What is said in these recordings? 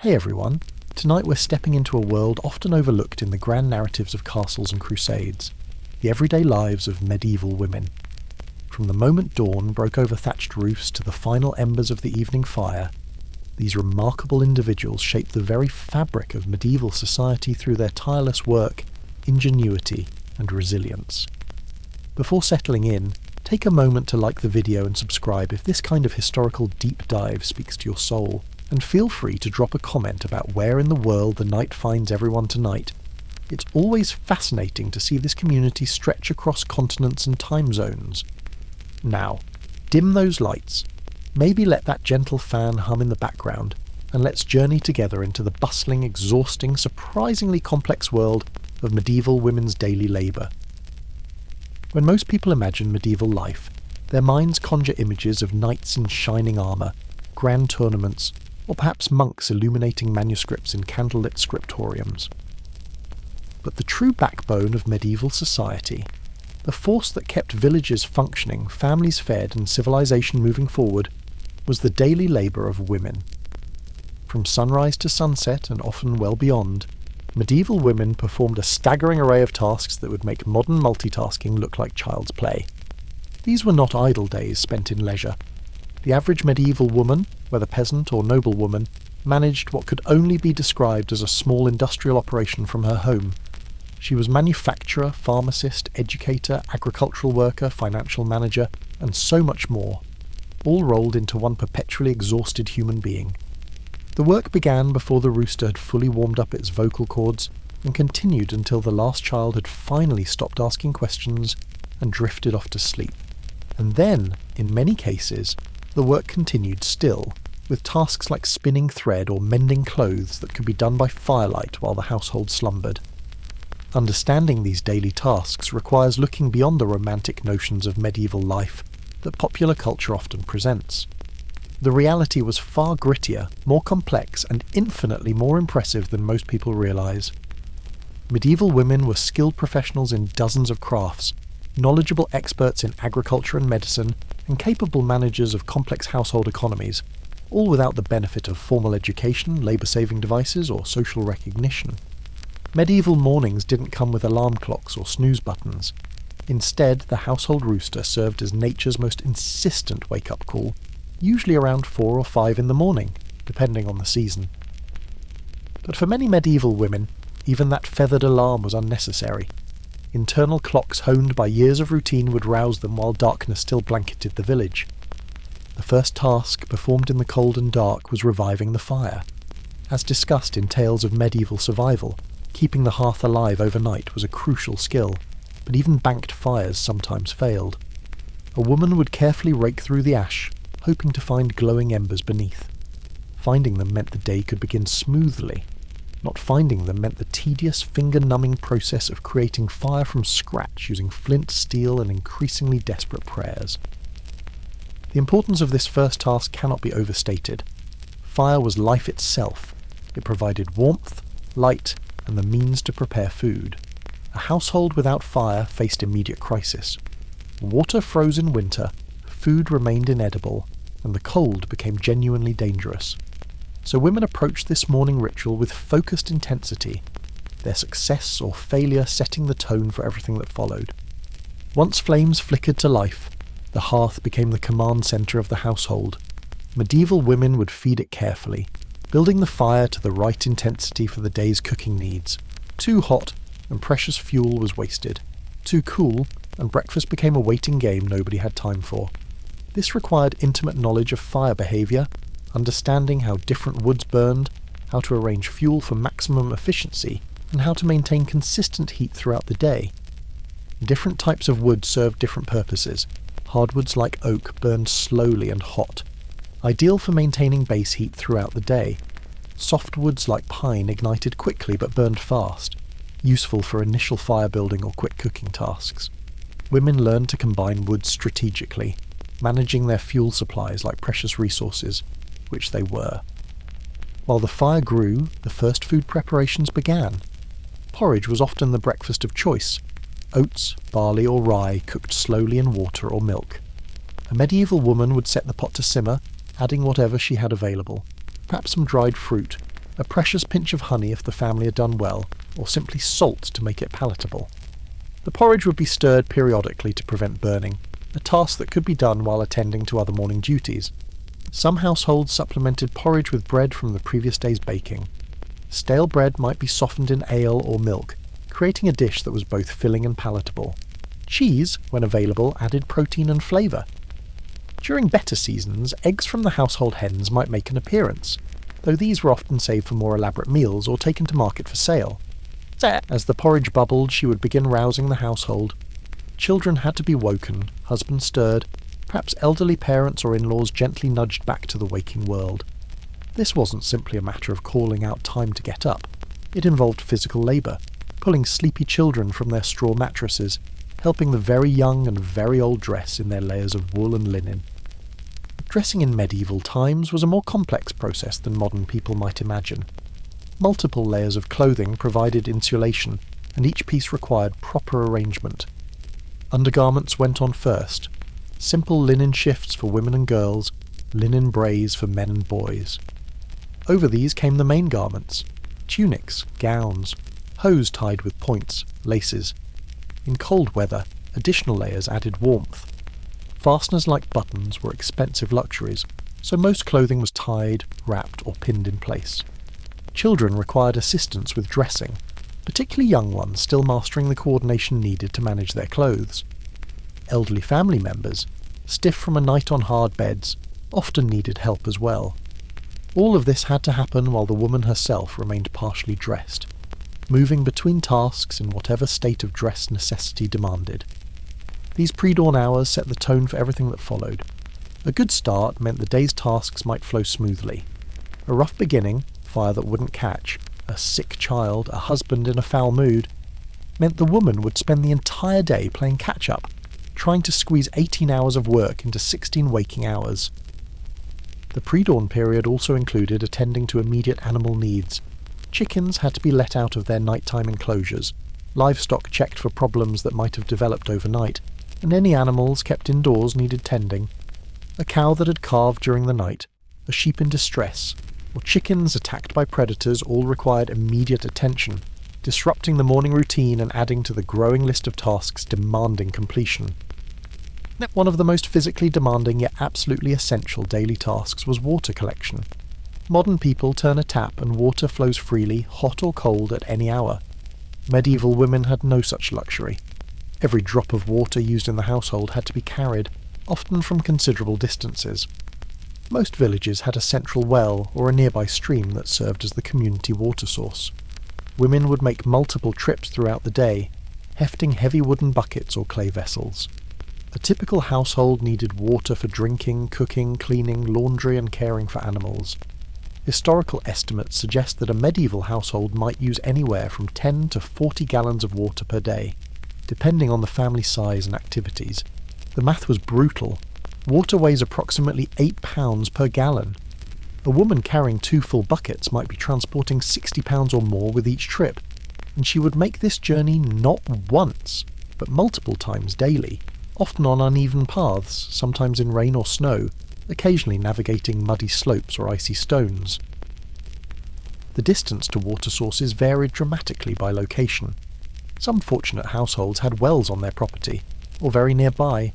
Hey everyone, tonight we're stepping into a world often overlooked in the grand narratives of castles and crusades, the everyday lives of medieval women. From the moment dawn broke over thatched roofs to the final embers of the evening fire, these remarkable individuals shaped the very fabric of medieval society through their tireless work, ingenuity, and resilience. Before settling in, take a moment to like the video and subscribe if this kind of historical deep dive speaks to your soul. And feel free to drop a comment about where in the world the night finds everyone tonight. It's always fascinating to see this community stretch across continents and time zones. Now, dim those lights, maybe let that gentle fan hum in the background, and let's journey together into the bustling, exhausting, surprisingly complex world of medieval women's daily labour. When most people imagine medieval life, their minds conjure images of knights in shining armour, grand tournaments, or perhaps monks illuminating manuscripts in candlelit scriptoriums. But the true backbone of medieval society, the force that kept villages functioning, families fed, and civilization moving forward, was the daily labour of women. From sunrise to sunset, and often well beyond, medieval women performed a staggering array of tasks that would make modern multitasking look like child's play. These were not idle days spent in leisure. The average medieval woman, whether peasant or noblewoman, managed what could only be described as a small industrial operation from her home. She was manufacturer, pharmacist, educator, agricultural worker, financial manager, and so much more, all rolled into one perpetually exhausted human being. The work began before the rooster had fully warmed up its vocal cords, and continued until the last child had finally stopped asking questions and drifted off to sleep. And then, in many cases, the work continued still, with tasks like spinning thread or mending clothes that could be done by firelight while the household slumbered. Understanding these daily tasks requires looking beyond the romantic notions of medieval life that popular culture often presents. The reality was far grittier, more complex, and infinitely more impressive than most people realise. Medieval women were skilled professionals in dozens of crafts, knowledgeable experts in agriculture and medicine, and capable managers of complex household economies, all without the benefit of formal education, labour-saving devices, or social recognition. Medieval mornings didn't come with alarm clocks or snooze buttons. Instead, the household rooster served as nature's most insistent wake-up call, usually around 4 or 5 in the morning, depending on the season. But for many medieval women, even that feathered alarm was unnecessary. Internal clocks honed by years of routine would rouse them while darkness still blanketed the village. The first task performed in the cold and dark was reviving the fire. As discussed in tales of medieval survival, keeping the hearth alive overnight was a crucial skill, but even banked fires sometimes failed. A woman would carefully rake through the ash, hoping to find glowing embers beneath. Finding them meant the day could begin smoothly. Not finding them meant the tedious, finger-numbing process of creating fire from scratch using flint, steel, and increasingly desperate prayers. The importance of this first task cannot be overstated. Fire was life itself. It provided warmth, light, and the means to prepare food. A household without fire faced immediate crisis. Water froze in winter, food remained inedible, and the cold became genuinely dangerous. So women approached this morning ritual with focused intensity, their success or failure setting the tone for everything that followed. Once flames flickered to life, the hearth became the command centre of the household. Medieval women would feed it carefully, building the fire to the right intensity for the day's cooking needs. Too hot, and precious fuel was wasted. Too cool, and breakfast became a waiting game nobody had time for. This required intimate knowledge of fire behaviour, understanding how different woods burned, how to arrange fuel for maximum efficiency, and how to maintain consistent heat throughout the day. Different types of wood served different purposes. Hardwoods like oak burned slowly and hot, ideal for maintaining base heat throughout the day. Softwoods like pine ignited quickly but burned fast, useful for initial fire building or quick cooking tasks. Women learned to combine woods strategically, managing their fuel supplies like precious resources, which they were. While the fire grew, the first food preparations began. Porridge was often the breakfast of choice. Oats, barley or rye cooked slowly in water or milk. A medieval woman would set the pot to simmer, adding whatever she had available, perhaps some dried fruit, a precious pinch of honey if the family had done well, or simply salt to make it palatable. The porridge would be stirred periodically to prevent burning, a task that could be done while attending to other morning duties. Some households supplemented porridge with bread from the previous day's baking. Stale bread might be softened in ale or milk, creating a dish that was both filling and palatable. Cheese, when available, added protein and flavour. During better seasons, eggs from the household hens might make an appearance, though these were often saved for more elaborate meals or taken to market for sale. As the porridge bubbled, she would begin rousing the household. Children had to be woken, husbands stirred, perhaps elderly parents or in-laws gently nudged back to the waking world. This wasn't simply a matter of calling out time to get up. It involved physical labour, pulling sleepy children from their straw mattresses, helping the very young and very old dress in their layers of wool and linen. Dressing in medieval times was a more complex process than modern people might imagine. Multiple layers of clothing provided insulation, and each piece required proper arrangement. Undergarments went on first. Simple linen shifts for women and girls, linen brays for men and boys. Over these came the main garments, tunics, gowns, hose tied with points, laces. In cold weather, additional layers added warmth. Fasteners like buttons were expensive luxuries, so most clothing was tied, wrapped, or pinned in place. Children required assistance with dressing, particularly young ones still mastering the coordination needed to manage their clothes. Elderly family members, stiff from a night on hard beds, often needed help as well. All of this had to happen while the woman herself remained partially dressed, moving between tasks in whatever state of dress necessity demanded. These pre-dawn hours set the tone for everything that followed. A good start meant the day's tasks might flow smoothly. A rough beginning, fire that wouldn't catch, a sick child, a husband in a foul mood, meant the woman would spend the entire day playing catch-up, trying to squeeze 18 hours of work into 16 waking hours. The pre-dawn period also included attending to immediate animal needs. Chickens had to be let out of their nighttime enclosures, livestock checked for problems that might have developed overnight, and any animals kept indoors needed tending. A cow that had calved during the night, a sheep in distress, or chickens attacked by predators all required immediate attention, disrupting the morning routine and adding to the growing list of tasks demanding completion. One of the most physically demanding yet absolutely essential daily tasks was water collection. Modern people turn a tap and water flows freely, hot or cold, at any hour. Medieval women had no such luxury. Every drop of water used in the household had to be carried, often from considerable distances. Most villages had a central well or a nearby stream that served as the community water source. Women would make multiple trips throughout the day, hefting heavy wooden buckets or clay vessels. A typical household needed water for drinking, cooking, cleaning, laundry, and caring for animals. Historical estimates suggest that a medieval household might use anywhere from 10 to 40 gallons of water per day, depending on the family size and activities. The math was brutal. Water weighs approximately 8 pounds per gallon. A woman carrying 2 full buckets might be transporting 60 pounds or more with each trip, and she would make this journey not once, but multiple times daily, often on uneven paths, sometimes in rain or snow, occasionally navigating muddy slopes or icy stones. The distance to water sources varied dramatically by location. Some fortunate households had wells on their property, or very nearby.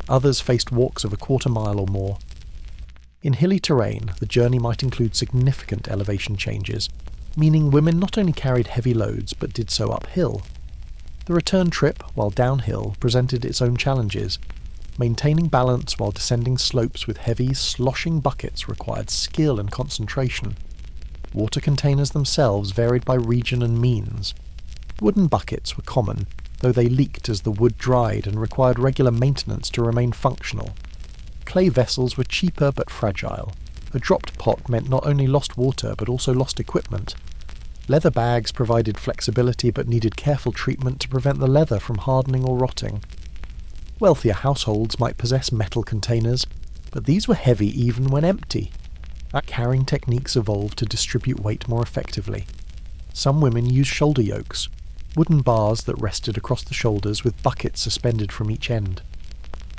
Others faced walks of a quarter-mile or more. In hilly terrain, the journey might include significant elevation changes, meaning women not only carried heavy loads but did so uphill. The return trip, while downhill, presented its own challenges. Maintaining balance while descending slopes with heavy, sloshing buckets required skill and concentration. Water containers themselves varied by region and means. Wooden buckets were common, though they leaked as the wood dried and required regular maintenance to remain functional. Clay vessels were cheaper but fragile. A dropped pot meant not only lost water but also lost equipment. Leather bags provided flexibility but needed careful treatment to prevent the leather from hardening or rotting. Wealthier households might possess metal containers, but these were heavy even when empty. Carrying techniques evolved to distribute weight more effectively. Some women used shoulder yokes, wooden bars that rested across the shoulders with buckets suspended from each end.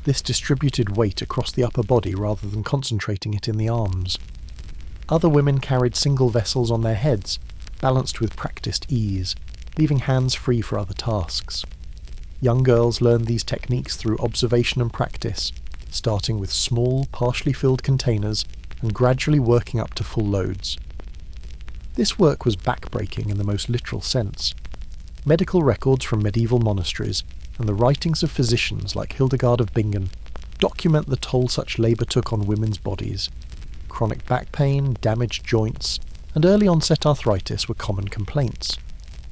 This distributed weight across the upper body rather than concentrating it in the arms. Other women carried single vessels on their heads, balanced with practiced ease, leaving hands free for other tasks. Young girls learned these techniques through observation and practice, starting with small, partially filled containers and gradually working up to full loads. This work was backbreaking in the most literal sense. Medical records from medieval monasteries and the writings of physicians like Hildegard of Bingen document the toll such labour took on women's bodies. Chronic back pain, damaged joints, and early-onset arthritis were common complaints.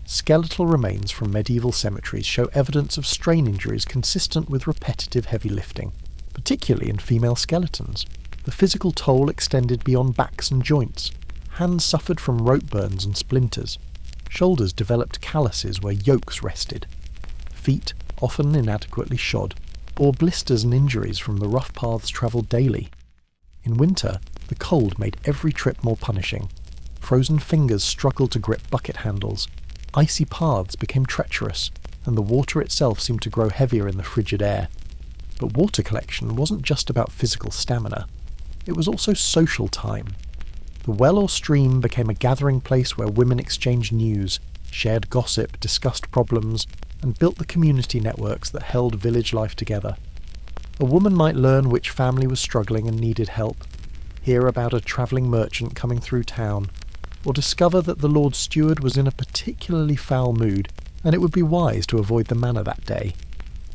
Skeletal remains from medieval cemeteries show evidence of strain injuries consistent with repetitive heavy lifting, particularly in female skeletons. The physical toll extended beyond backs and joints. Hands suffered from rope burns and splinters. Shoulders developed calluses where yokes rested. Feet, often inadequately shod, bore blisters and injuries from the rough paths travelled daily. In winter, the cold made every trip more punishing. Frozen fingers struggled to grip bucket handles. Icy paths became treacherous, and the water itself seemed to grow heavier in the frigid air. But water collection wasn't just about physical stamina. It was also social time. The well or stream became a gathering place where women exchanged news, shared gossip, discussed problems, and built the community networks that held village life together. A woman might learn which family was struggling and needed help, hear about a travelling merchant coming through town, or discover that the Lord Steward was in a particularly foul mood and it would be wise to avoid the manor that day.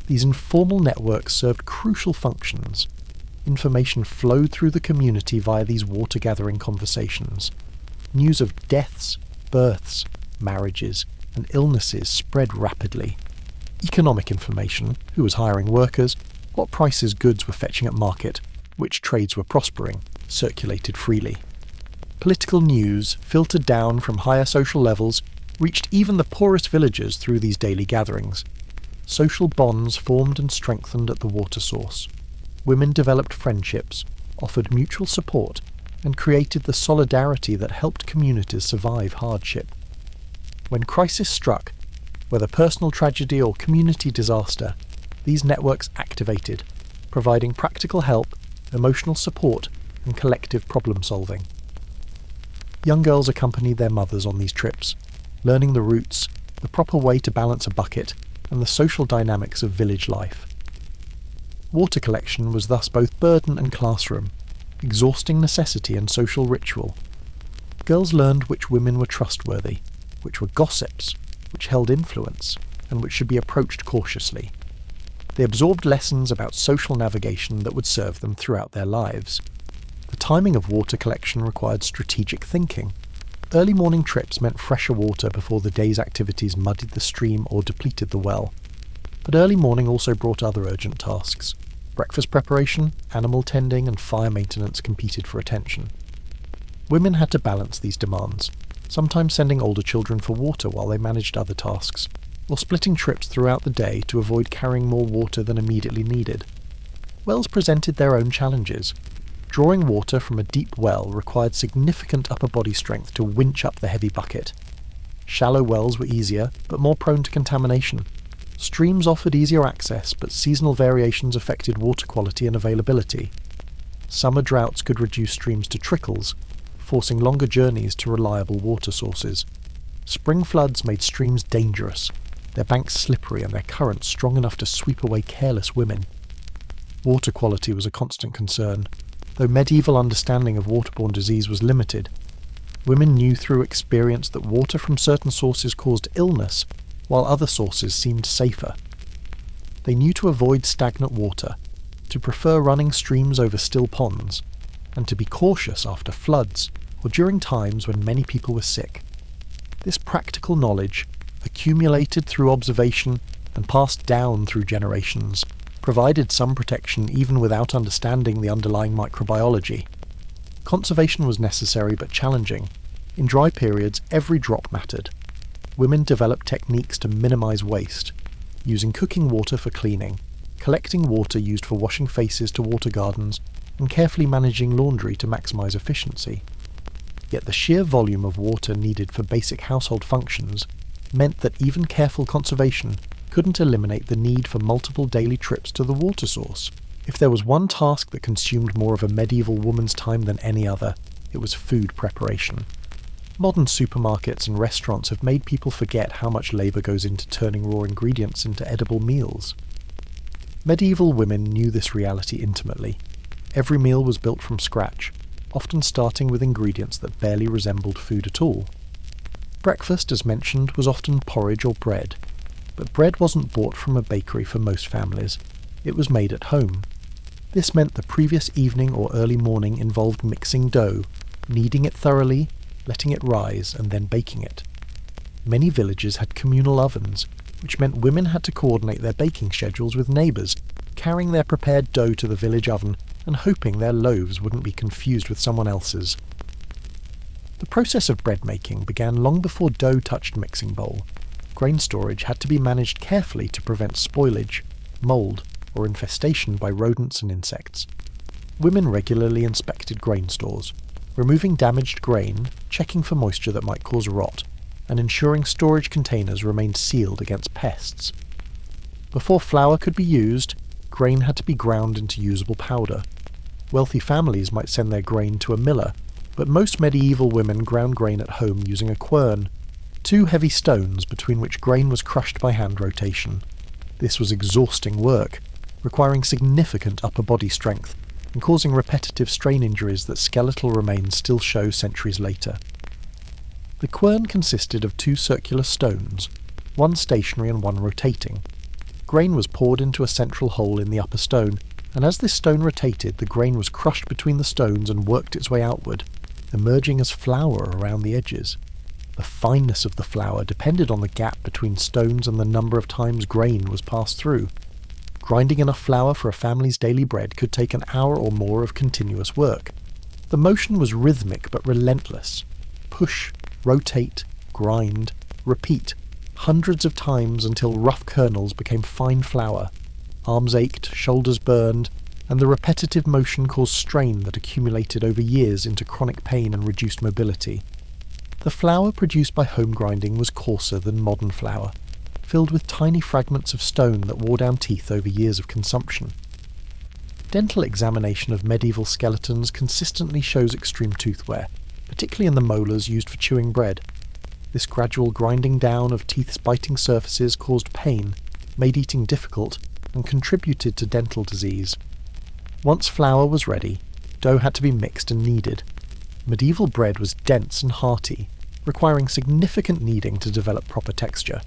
These informal networks served crucial functions. Information flowed through the community via these water-gathering conversations. News of deaths, births, marriages, and illnesses spread rapidly. Economic information, who was hiring workers, what prices goods were fetching at market, which trades were prospering, circulated freely. Political news, filtered down from higher social levels, reached even the poorest villagers through these daily gatherings. Social bonds formed and strengthened at the water source. Women developed friendships, offered mutual support, and created the solidarity that helped communities survive hardship. When crisis struck, whether personal tragedy or community disaster, these networks activated, providing practical help, emotional support, and collective problem-solving. Young girls accompanied their mothers on these trips, learning the routes, the proper way to balance a bucket, and the social dynamics of village life. Water collection was thus both burden and classroom, exhausting necessity and social ritual. Girls learned which women were trustworthy, which were gossips, which held influence, and which should be approached cautiously. They absorbed lessons about social navigation that would serve them throughout their lives. The timing of water collection required strategic thinking. Early morning trips meant fresher water before the day's activities muddied the stream or depleted the well. But early morning also brought other urgent tasks. Breakfast preparation, animal tending, and fire maintenance competed for attention. Women had to balance these demands, sometimes sending older children for water while they managed other tasks, or splitting trips throughout the day to avoid carrying more water than immediately needed. Wells presented their own challenges. Drawing water from a deep well required significant upper body strength to winch up the heavy bucket. Shallow wells were easier, but more prone to contamination. Streams offered easier access, but seasonal variations affected water quality and availability. Summer droughts could reduce streams to trickles, forcing longer journeys to reliable water sources. Spring floods made streams dangerous, their banks slippery and their currents strong enough to sweep away careless women. Water quality was a constant concern, though medieval understanding of waterborne disease was limited. Women knew through experience that water from certain sources caused illness, while other sources seemed safer. They knew to avoid stagnant water, to prefer running streams over still ponds, and to be cautious after floods or during times when many people were sick. This practical knowledge, accumulated through observation and passed down through generations, provided some protection even without understanding the underlying microbiology. Conservation was necessary but challenging. In dry periods, every drop mattered. Women developed techniques to minimize waste, using cooking water for cleaning, collecting water used for washing faces to water gardens, and carefully managing laundry to maximize efficiency. Yet the sheer volume of water needed for basic household functions meant that even careful conservation couldn't eliminate the need for multiple daily trips to the water source. If there was one task that consumed more of a medieval woman's time than any other, it was food preparation. Modern supermarkets and restaurants have made people forget how much labour goes into turning raw ingredients into edible meals. Medieval women knew this reality intimately. Every meal was built from scratch, often starting with ingredients that barely resembled food at all. Breakfast, as mentioned, was often porridge or bread, but bread wasn't bought from a bakery for most families. It was made at home. This meant the previous evening or early morning involved mixing dough, kneading it thoroughly, letting it rise, and then baking it. Many villages had communal ovens, which meant women had to coordinate their baking schedules with neighbours, carrying their prepared dough to the village oven and hoping their loaves wouldn't be confused with someone else's. The process of bread making began long before dough touched mixing bowl. Grain storage had to be managed carefully to prevent spoilage, mould, or infestation by rodents and insects. Women regularly inspected grain stores, removing damaged grain, checking for moisture that might cause rot, and ensuring storage containers remained sealed against pests. Before flour could be used, grain had to be ground into usable powder. Wealthy families might send their grain to a miller, but most medieval women ground grain at home using a quern, two heavy stones between which grain was crushed by hand rotation. This was exhausting work, requiring significant upper body strength and causing repetitive strain injuries that skeletal remains still show centuries later. The quern consisted of two circular stones, one stationary and one rotating. Grain was poured into a central hole in the upper stone, and as this stone rotated, the grain was crushed between the stones and worked its way outward, emerging as flour around the edges. The fineness of the flour depended on the gap between stones and the number of times grain was passed through. Grinding enough flour for a family's daily bread could take an hour or more of continuous work. The motion was rhythmic but relentless. Push, rotate, grind, repeat, hundreds of times until rough kernels became fine flour. Arms ached, shoulders burned, and the repetitive motion caused strain that accumulated over years into chronic pain and reduced mobility. The flour produced by home grinding was coarser than modern flour, filled with tiny fragments of stone that wore down teeth over years of consumption. Dental examination of medieval skeletons consistently shows extreme tooth wear, particularly in the molars used for chewing bread. This gradual grinding down of teeth's biting surfaces caused pain, made eating difficult, and contributed to dental disease. Once flour was ready, dough had to be mixed and kneaded. Medieval bread was dense and hearty, requiring significant kneading to develop proper texture.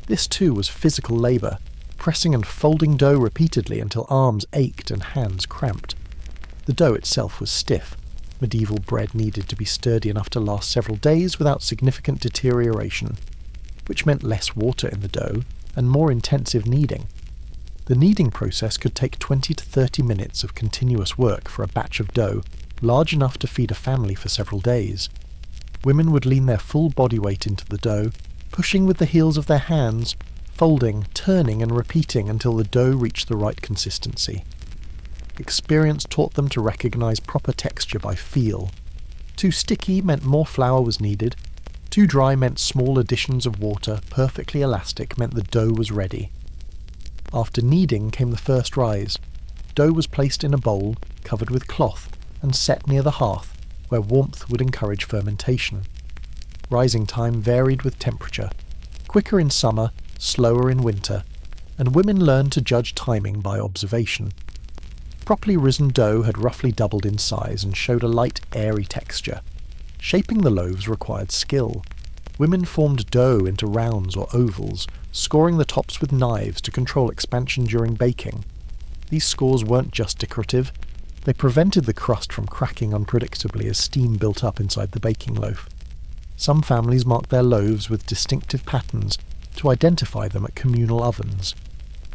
This too was physical labour, pressing and folding dough repeatedly until arms ached and hands cramped. The dough itself was stiff. Medieval bread needed to be sturdy enough to last several days without significant deterioration, which meant less water in the dough and more intensive kneading. The kneading process could take 20 to 30 minutes of continuous work for a batch of dough large enough to feed a family for several days. Women would lean their full body weight into the dough, pushing with the heels of their hands, folding, turning and repeating until the dough reached the right consistency. Experience taught them to recognise proper texture by feel. Too sticky meant more flour was needed. Too dry meant small additions of water. Perfectly elastic meant the dough was ready. After kneading came the first rise. Dough was placed in a bowl, covered with cloth, and set near the hearth, where warmth would encourage fermentation. Rising time varied with temperature, quicker in summer, slower in winter, and women learned to judge timing by observation. Properly risen dough had roughly doubled in size and showed a light, airy texture. Shaping the loaves required skill. Women formed dough into rounds or ovals, scoring the tops with knives to control expansion during baking. These scores weren't just decorative, they prevented the crust from cracking unpredictably as steam built up inside the baking loaf. Some families marked their loaves with distinctive patterns to identify them at communal ovens.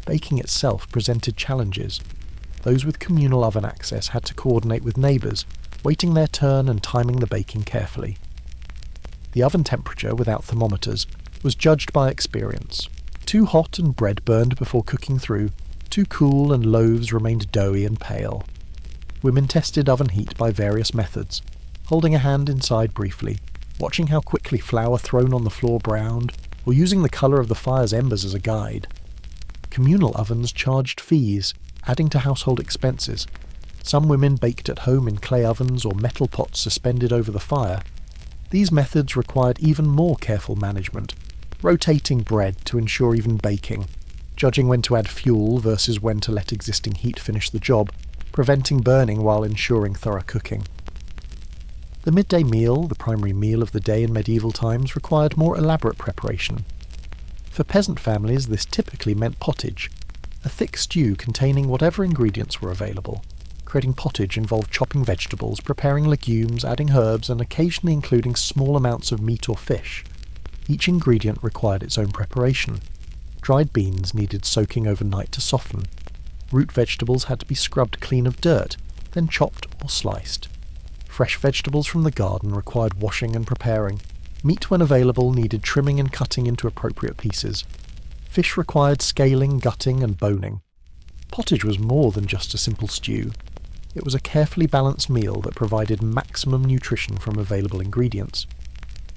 Baking itself presented challenges. Those with communal oven access had to coordinate with neighbours, waiting their turn and timing the baking carefully. The oven temperature, without thermometers, was judged by experience. Too hot and bread burned before cooking through, too cool and loaves remained doughy and pale. Women tested oven heat by various methods, holding a hand inside briefly, watching how quickly flour thrown on the floor browned, or using the colour of the fire's embers as a guide. Communal ovens charged fees, adding to household expenses. Some women baked at home in clay ovens or metal pots suspended over the fire. These methods required even more careful management, rotating bread to ensure even baking, judging when to add fuel versus when to let existing heat finish the job, preventing burning while ensuring thorough cooking. The midday meal, the primary meal of the day in medieval times, required more elaborate preparation. For peasant families, this typically meant pottage, a thick stew containing whatever ingredients were available. Creating pottage involved chopping vegetables, preparing legumes, adding herbs, and occasionally including small amounts of meat or fish. Each ingredient required its own preparation. Dried beans needed soaking overnight to soften. Root vegetables had to be scrubbed clean of dirt, then chopped or sliced. Fresh vegetables from the garden required washing and preparing. Meat, when available, needed trimming and cutting into appropriate pieces. Fish required scaling, gutting, and boning. Pottage was more than just a simple stew. It was a carefully balanced meal that provided maximum nutrition from available ingredients.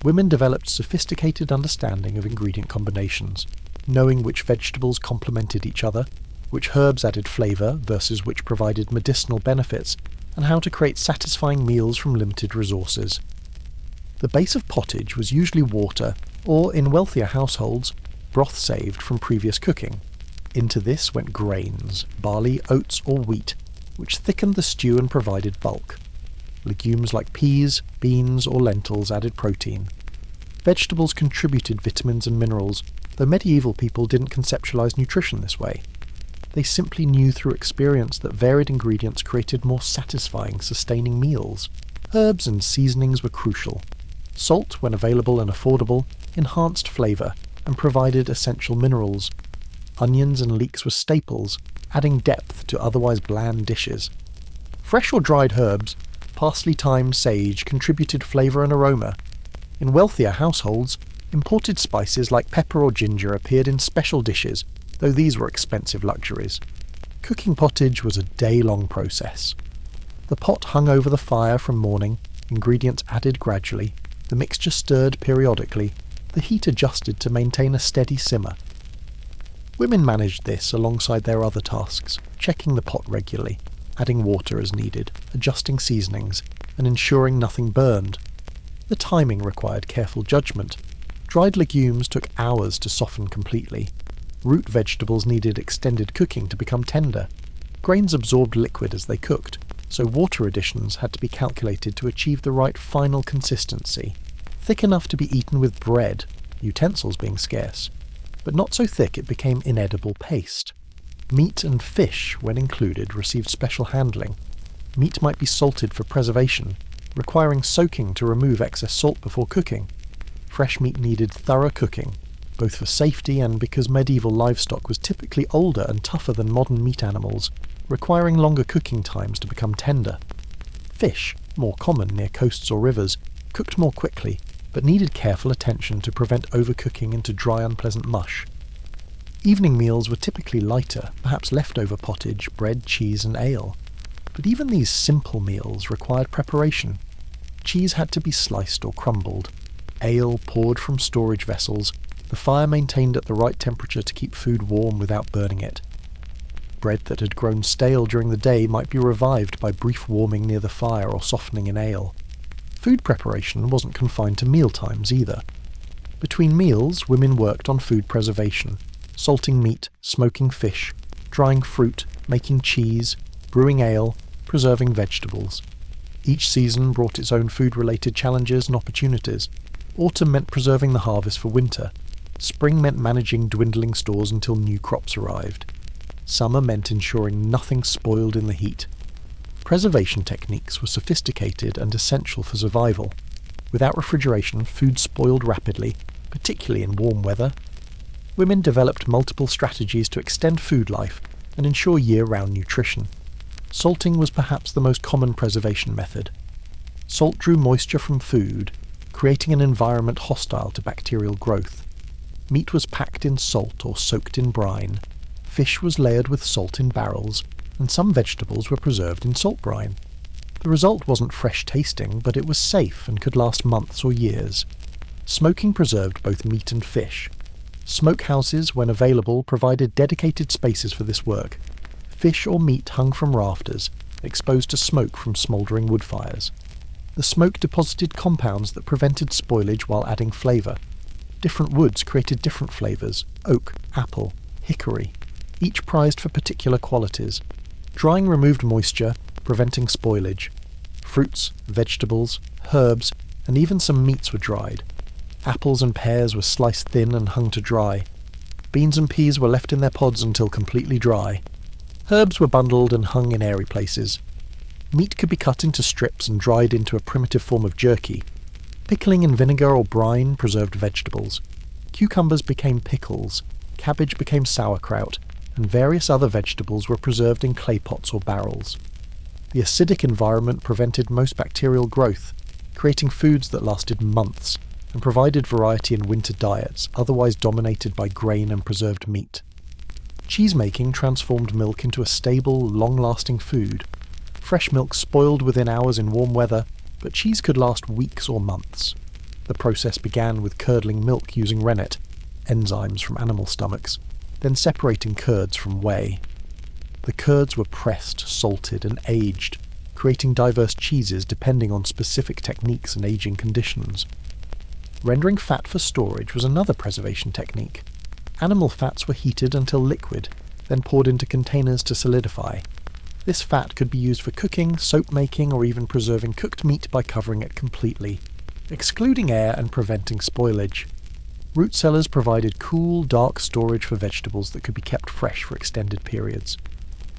Women developed sophisticated understanding of ingredient combinations, knowing which vegetables complemented each other, which herbs added flavour versus which provided medicinal benefits, and how to create satisfying meals from limited resources. The base of pottage was usually water, or, in wealthier households, broth saved from previous cooking. Into this went grains, barley, oats, or wheat, which thickened the stew and provided bulk. Legumes like peas, beans, or lentils added protein. Vegetables contributed vitamins and minerals, though medieval people didn't conceptualize nutrition this way. They simply knew through experience that varied ingredients created more satisfying, sustaining meals. Herbs and seasonings were crucial. Salt, when available and affordable, enhanced flavour and provided essential minerals. Onions and leeks were staples, adding depth to otherwise bland dishes. Fresh or dried herbs, parsley, thyme, sage, contributed flavour and aroma. In wealthier households, imported spices like pepper or ginger appeared in special dishes, though these were expensive luxuries. Cooking pottage was a day-long process. The pot hung over the fire from morning, ingredients added gradually, the mixture stirred periodically, the heat adjusted to maintain a steady simmer. Women managed this alongside their other tasks, checking the pot regularly, adding water as needed, adjusting seasonings, and ensuring nothing burned. The timing required careful judgment. Dried legumes took hours to soften completely. Root vegetables needed extended cooking to become tender. Grains absorbed liquid as they cooked, so water additions had to be calculated to achieve the right final consistency, thick enough to be eaten with bread, utensils being scarce, but not so thick it became inedible paste. Meat and fish, when included, received special handling. Meat might be salted for preservation, requiring soaking to remove excess salt before cooking. Fresh meat needed thorough cooking, both for safety and because medieval livestock was typically older and tougher than modern meat animals, requiring longer cooking times to become tender. Fish, more common near coasts or rivers, cooked more quickly, but needed careful attention to prevent overcooking into dry, unpleasant mush. Evening meals were typically lighter, perhaps leftover pottage, bread, cheese, and ale. But even these simple meals required preparation. Cheese had to be sliced or crumbled, ale poured from storage vessels, the fire maintained at the right temperature to keep food warm without burning it. Bread that had grown stale during the day might be revived by brief warming near the fire or softening in ale. Food preparation wasn't confined to meal times either. Between meals, women worked on food preservation, salting meat, smoking fish, drying fruit, making cheese, brewing ale, preserving vegetables. Each season brought its own food-related challenges and opportunities. Autumn meant preserving the harvest for winter. Spring meant managing dwindling stores until new crops arrived. Summer meant ensuring nothing spoiled in the heat. Preservation techniques were sophisticated and essential for survival. Without refrigeration, food spoiled rapidly, particularly in warm weather. Women developed multiple strategies to extend food life and ensure year-round nutrition. Salting was perhaps the most common preservation method. Salt drew moisture from food, creating an environment hostile to bacterial growth. Meat was packed in salt or soaked in brine. Fish was layered with salt in barrels, and some vegetables were preserved in salt brine. The result wasn't fresh tasting, but it was safe and could last months or years. Smoking preserved both meat and fish. Smokehouses, when available, provided dedicated spaces for this work. Fish or meat hung from rafters, exposed to smoke from smouldering wood fires. The smoke deposited compounds that prevented spoilage while adding flavour. Different woods created different flavours: oak, apple, hickory, each prized for particular qualities. Drying removed moisture, preventing spoilage. Fruits, vegetables, herbs, and even some meats were dried. Apples and pears were sliced thin and hung to dry. Beans and peas were left in their pods until completely dry. Herbs were bundled and hung in airy places. Meat could be cut into strips and dried into a primitive form of jerky. Pickling in vinegar or brine preserved vegetables. Cucumbers became pickles, cabbage became sauerkraut, and various other vegetables were preserved in clay pots or barrels. The acidic environment prevented most bacterial growth, creating foods that lasted months, and provided variety in winter diets otherwise dominated by grain and preserved meat. Cheesemaking transformed milk into a stable, long-lasting food. Fresh milk spoiled within hours in warm weather, but cheese could last weeks or months. The process began with curdling milk using rennet, enzymes from animal stomachs, then separating curds from whey. The curds were pressed, salted, and aged, creating diverse cheeses depending on specific techniques and aging conditions. Rendering fat for storage was another preservation technique. Animal fats were heated until liquid, then poured into containers to solidify. This fat could be used for cooking, soap making, or even preserving cooked meat by covering it completely, excluding air and preventing spoilage. Root cellars provided cool, dark storage for vegetables that could be kept fresh for extended periods.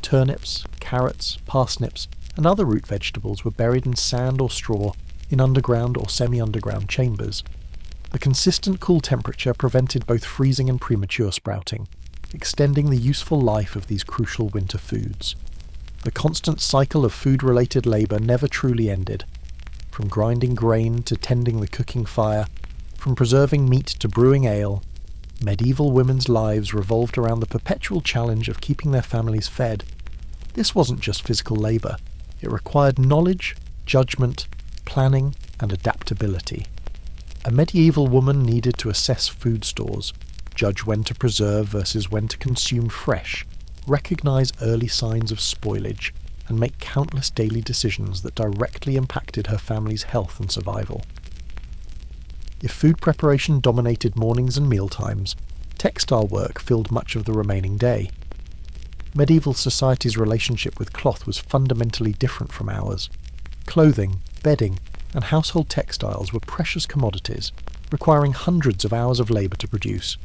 Turnips, carrots, parsnips, and other root vegetables were buried in sand or straw in underground or semi-underground chambers. The consistent cool temperature prevented both freezing and premature sprouting, extending the useful life of these crucial winter foods. The constant cycle of food-related labour never truly ended. From grinding grain to tending the cooking fire, from preserving meat to brewing ale, medieval women's lives revolved around the perpetual challenge of keeping their families fed. This wasn't just physical labour. It required knowledge, judgment, planning, and adaptability. A medieval woman needed to assess food stores, judge when to preserve versus when to consume fresh, recognise early signs of spoilage, and make countless daily decisions that directly impacted her family's health and survival. If food preparation dominated mornings and mealtimes, textile work filled much of the remaining day. Medieval society's relationship with cloth was fundamentally different from ours. Clothing, bedding, and household textiles were precious commodities, requiring hundreds of hours of labour to produce.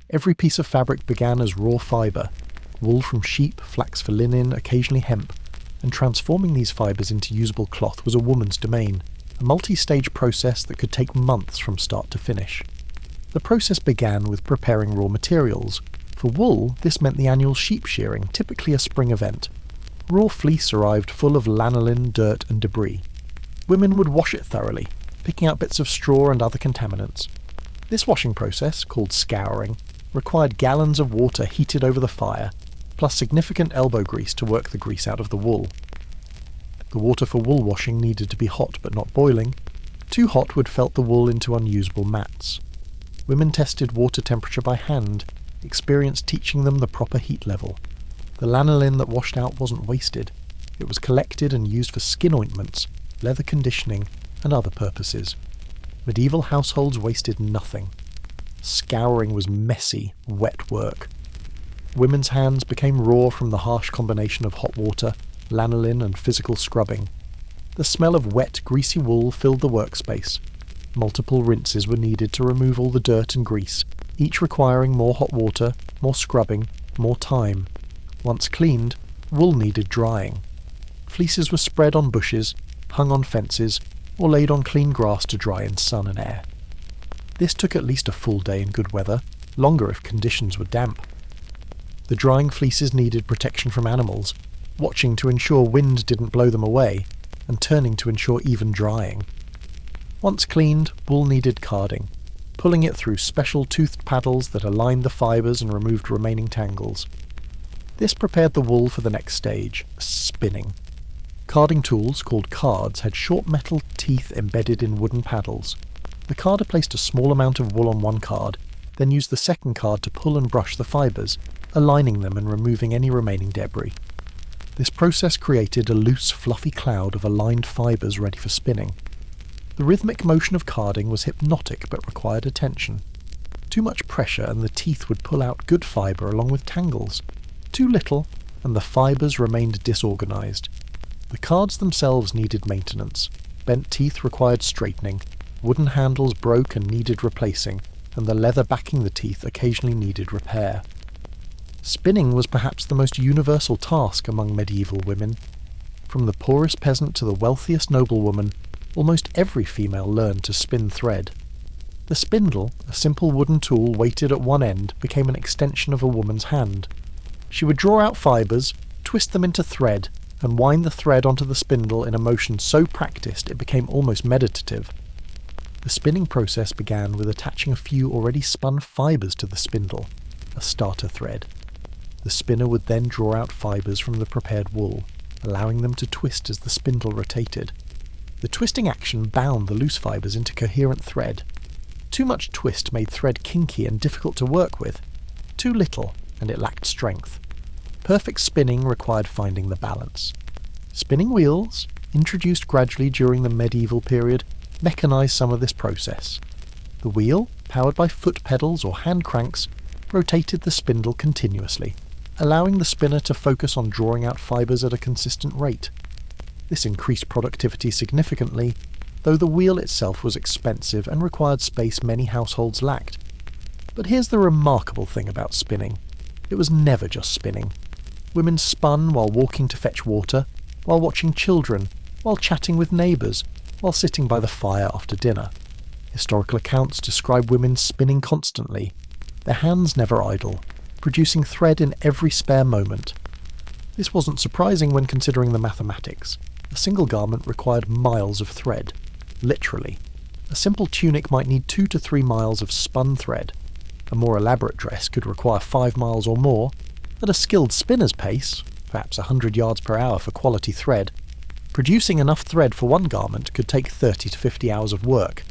Every piece of fabric began as raw fibre, wool from sheep, flax for linen, occasionally hemp, and transforming these fibres into usable cloth was a woman's domain, a multi-stage process that could take months from start to finish. The process began with preparing raw materials. For wool, this meant the annual sheep shearing, typically a spring event. Raw fleece arrived full of lanolin, dirt, and debris. Women would wash it thoroughly, picking out bits of straw and other contaminants. This washing process, called scouring, required gallons of water heated over the fire, plus significant elbow grease to work the grease out of the wool. The water for wool washing needed to be hot but not boiling. Too hot would felt the wool into unusable mats. Women tested water temperature by hand, experience teaching them the proper heat level. The lanolin that washed out wasn't wasted. It was collected and used for skin ointments, leather conditioning, and other purposes. Medieval households wasted nothing. Scouring was messy, wet work. Women's hands became raw from the harsh combination of hot water, lanolin, and physical scrubbing. The smell of wet, greasy wool filled the workspace. Multiple rinses were needed to remove all the dirt and grease, each requiring more hot water, more scrubbing, more time. Once cleaned, wool needed drying. Fleeces were spread on bushes, hung on fences, or laid on clean grass to dry in sun and air. This took at least a full day in good weather, longer if conditions were damp. The drying fleeces needed protection from animals, watching to ensure wind didn't blow them away, and turning to ensure even drying. Once cleaned, wool needed carding, pulling it through special toothed paddles that aligned the fibres and removed remaining tangles. This prepared the wool for the next stage, spinning. Carding tools, called cards, had short metal teeth embedded in wooden paddles. The carder placed a small amount of wool on one card, then used the second card to pull and brush the fibres, aligning them and removing any remaining debris. This process created a loose, fluffy cloud of aligned fibres ready for spinning. The rhythmic motion of carding was hypnotic but required attention. Too much pressure and the teeth would pull out good fibre along with tangles. Too little, and the fibres remained disorganised. The cards themselves needed maintenance. Bent teeth required straightening, wooden handles broke and needed replacing, and the leather backing the teeth occasionally needed repair. Spinning was perhaps the most universal task among medieval women. From the poorest peasant to the wealthiest noblewoman, almost every female learned to spin thread. The spindle, a simple wooden tool weighted at one end, became an extension of a woman's hand. She would draw out fibres, twist them into thread, and wind the thread onto the spindle in a motion so practised it became almost meditative. The spinning process began with attaching a few already spun fibres to the spindle, a starter thread. The spinner would then draw out fibres from the prepared wool, allowing them to twist as the spindle rotated. The twisting action bound the loose fibres into coherent thread. Too much twist made thread kinky and difficult to work with. Too little, and it lacked strength. Perfect spinning required finding the balance. Spinning wheels, introduced gradually during the medieval period, mechanised some of this process. The wheel, powered by foot pedals or hand cranks, rotated the spindle continuously, allowing the spinner to focus on drawing out fibres at a consistent rate. This increased productivity significantly, though the wheel itself was expensive and required space many households lacked. But here's the remarkable thing about spinning. It was never just spinning. Women spun while walking to fetch water, while watching children, while chatting with neighbours, while sitting by the fire after dinner. Historical accounts describe women spinning constantly, their hands never idle, producing thread in every spare moment. This wasn't surprising when considering the mathematics. A single garment required miles of thread. Literally. A simple tunic might need 2 to 3 miles of spun thread. A more elaborate dress could require 5 miles or more. At a skilled spinner's pace, perhaps 100 yards per hour for quality thread, producing enough thread for one garment could take 30 to 50 hours of work.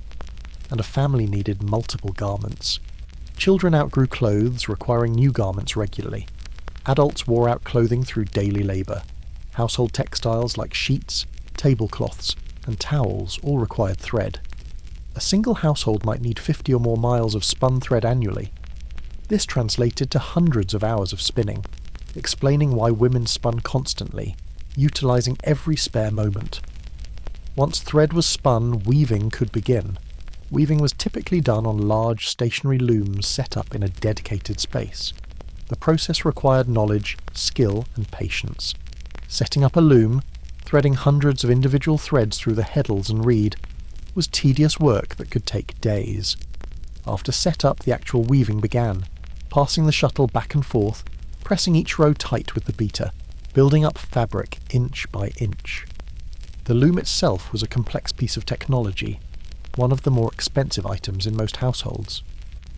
And a family needed multiple garments. Children outgrew clothes, requiring new garments regularly. Adults wore out clothing through daily labour. Household textiles like sheets, tablecloths, and towels all required thread. A single household might need 50 or more miles of spun thread annually. This translated to hundreds of hours of spinning, explaining why women spun constantly, utilising every spare moment. Once thread was spun, weaving could begin. Weaving was typically done on large stationary looms set up in a dedicated space. The process required knowledge, skill, and patience. Setting up a loom, threading hundreds of individual threads through the heddles and reed, was tedious work that could take days. After set-up, the actual weaving began, passing the shuttle back and forth, pressing each row tight with the beater, building up fabric inch by inch. The loom itself was a complex piece of technology, one of the more expensive items in most households.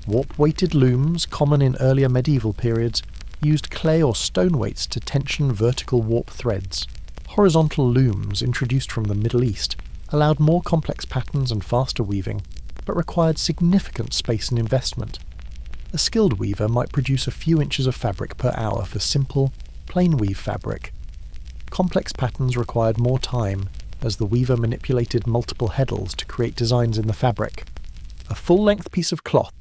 Warp-weighted looms, common in earlier medieval periods, used clay or stone weights to tension vertical warp threads. Horizontal looms, introduced from the Middle East, allowed more complex patterns and faster weaving, but required significant space and investment. A skilled weaver might produce a few inches of fabric per hour for simple, plain weave fabric. Complex patterns required more time, as the weaver manipulated multiple heddles to create designs in the fabric. A full-length piece of cloth,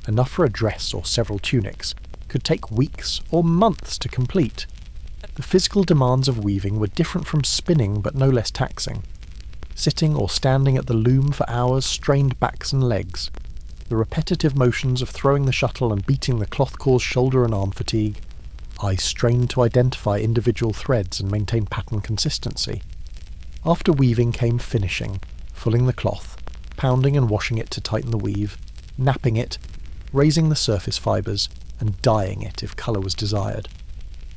enough for a dress or several tunics, could take weeks or months to complete. The physical demands of weaving were different from spinning but no less taxing. Sitting or standing at the loom for hours strained backs and legs. The repetitive motions of throwing the shuttle and beating the cloth caused shoulder and arm fatigue. Eyes strained to identify individual threads and maintain pattern consistency. After weaving came finishing, fulling the cloth, pounding and washing it to tighten the weave, napping it, raising the surface fibres, and dyeing it if colour was desired.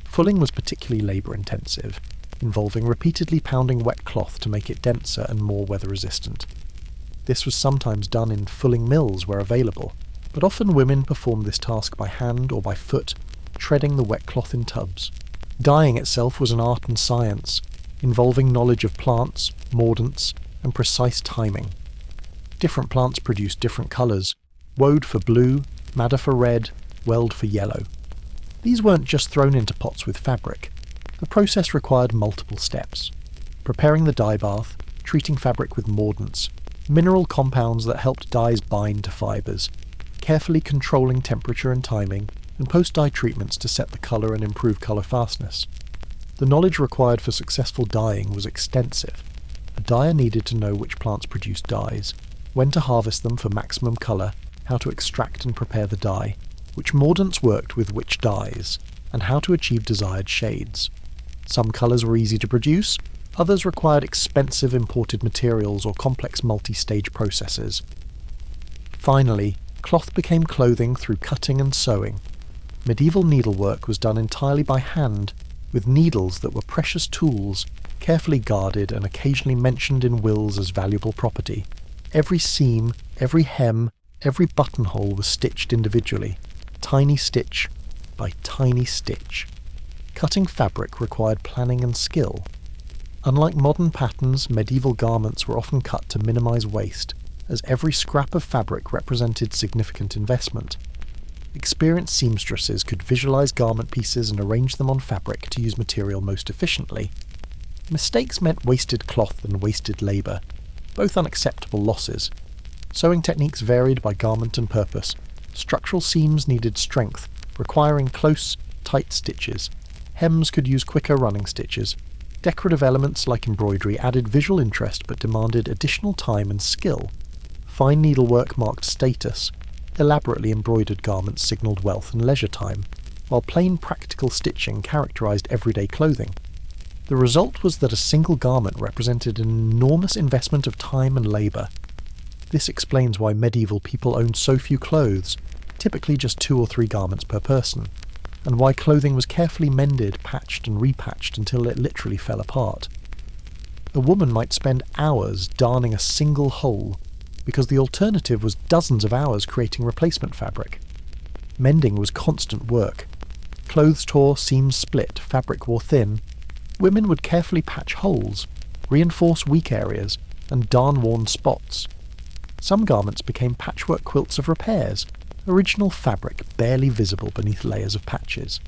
Fulling was particularly labour-intensive, involving repeatedly pounding wet cloth to make it denser and more weather-resistant. This was sometimes done in fulling mills where available, but often women performed this task by hand or by foot, treading the wet cloth in tubs. Dyeing itself was an art and science, involving knowledge of plants, mordants, and precise timing. Different plants produced different colours: woad for blue, madder for red, weld for yellow. These weren't just thrown into pots with fabric. The process required multiple steps: preparing the dye bath, treating fabric with mordants, mineral compounds that helped dyes bind to fibres, carefully controlling temperature and timing, and post-dye treatments to set the colour and improve colour fastness. The knowledge required for successful dyeing was extensive. A dyer needed to know which plants produced dyes, when to harvest them for maximum colour, how to extract and prepare the dye, which mordants worked with which dyes, and how to achieve desired shades. Some colours were easy to produce, others required expensive imported materials or complex multi-stage processes. Finally, cloth became clothing through cutting and sewing. Medieval needlework was done entirely by hand, with needles that were precious tools, carefully guarded and occasionally mentioned in wills as valuable property. Every seam, every hem, every buttonhole was stitched individually, tiny stitch by tiny stitch. Cutting fabric required planning and skill. Unlike modern patterns, medieval garments were often cut to minimise waste, as every scrap of fabric represented significant investment. Experienced seamstresses could visualise garment pieces and arrange them on fabric to use material most efficiently. Mistakes meant wasted cloth and wasted labour, both unacceptable losses. Sewing techniques varied by garment and purpose. Structural seams needed strength, requiring close, tight stitches. Hems could use quicker running stitches. Decorative elements like embroidery added visual interest but demanded additional time and skill. Fine needlework marked status. Elaborately embroidered garments signalled wealth and leisure time, while plain practical stitching characterised everyday clothing. The result was that a single garment represented an enormous investment of time and labour. This explains why medieval people owned so few clothes, typically just 2 or 3 garments per person, and why clothing was carefully mended, patched and repatched until it literally fell apart. A woman might spend hours darning a single hole, because the alternative was dozens of hours creating replacement fabric. Mending was constant work. Clothes tore, seams split, fabric wore thin. Women would carefully patch holes, reinforce weak areas, and darn worn spots. Some garments became patchwork quilts of repairs, original fabric barely visible beneath layers of patches.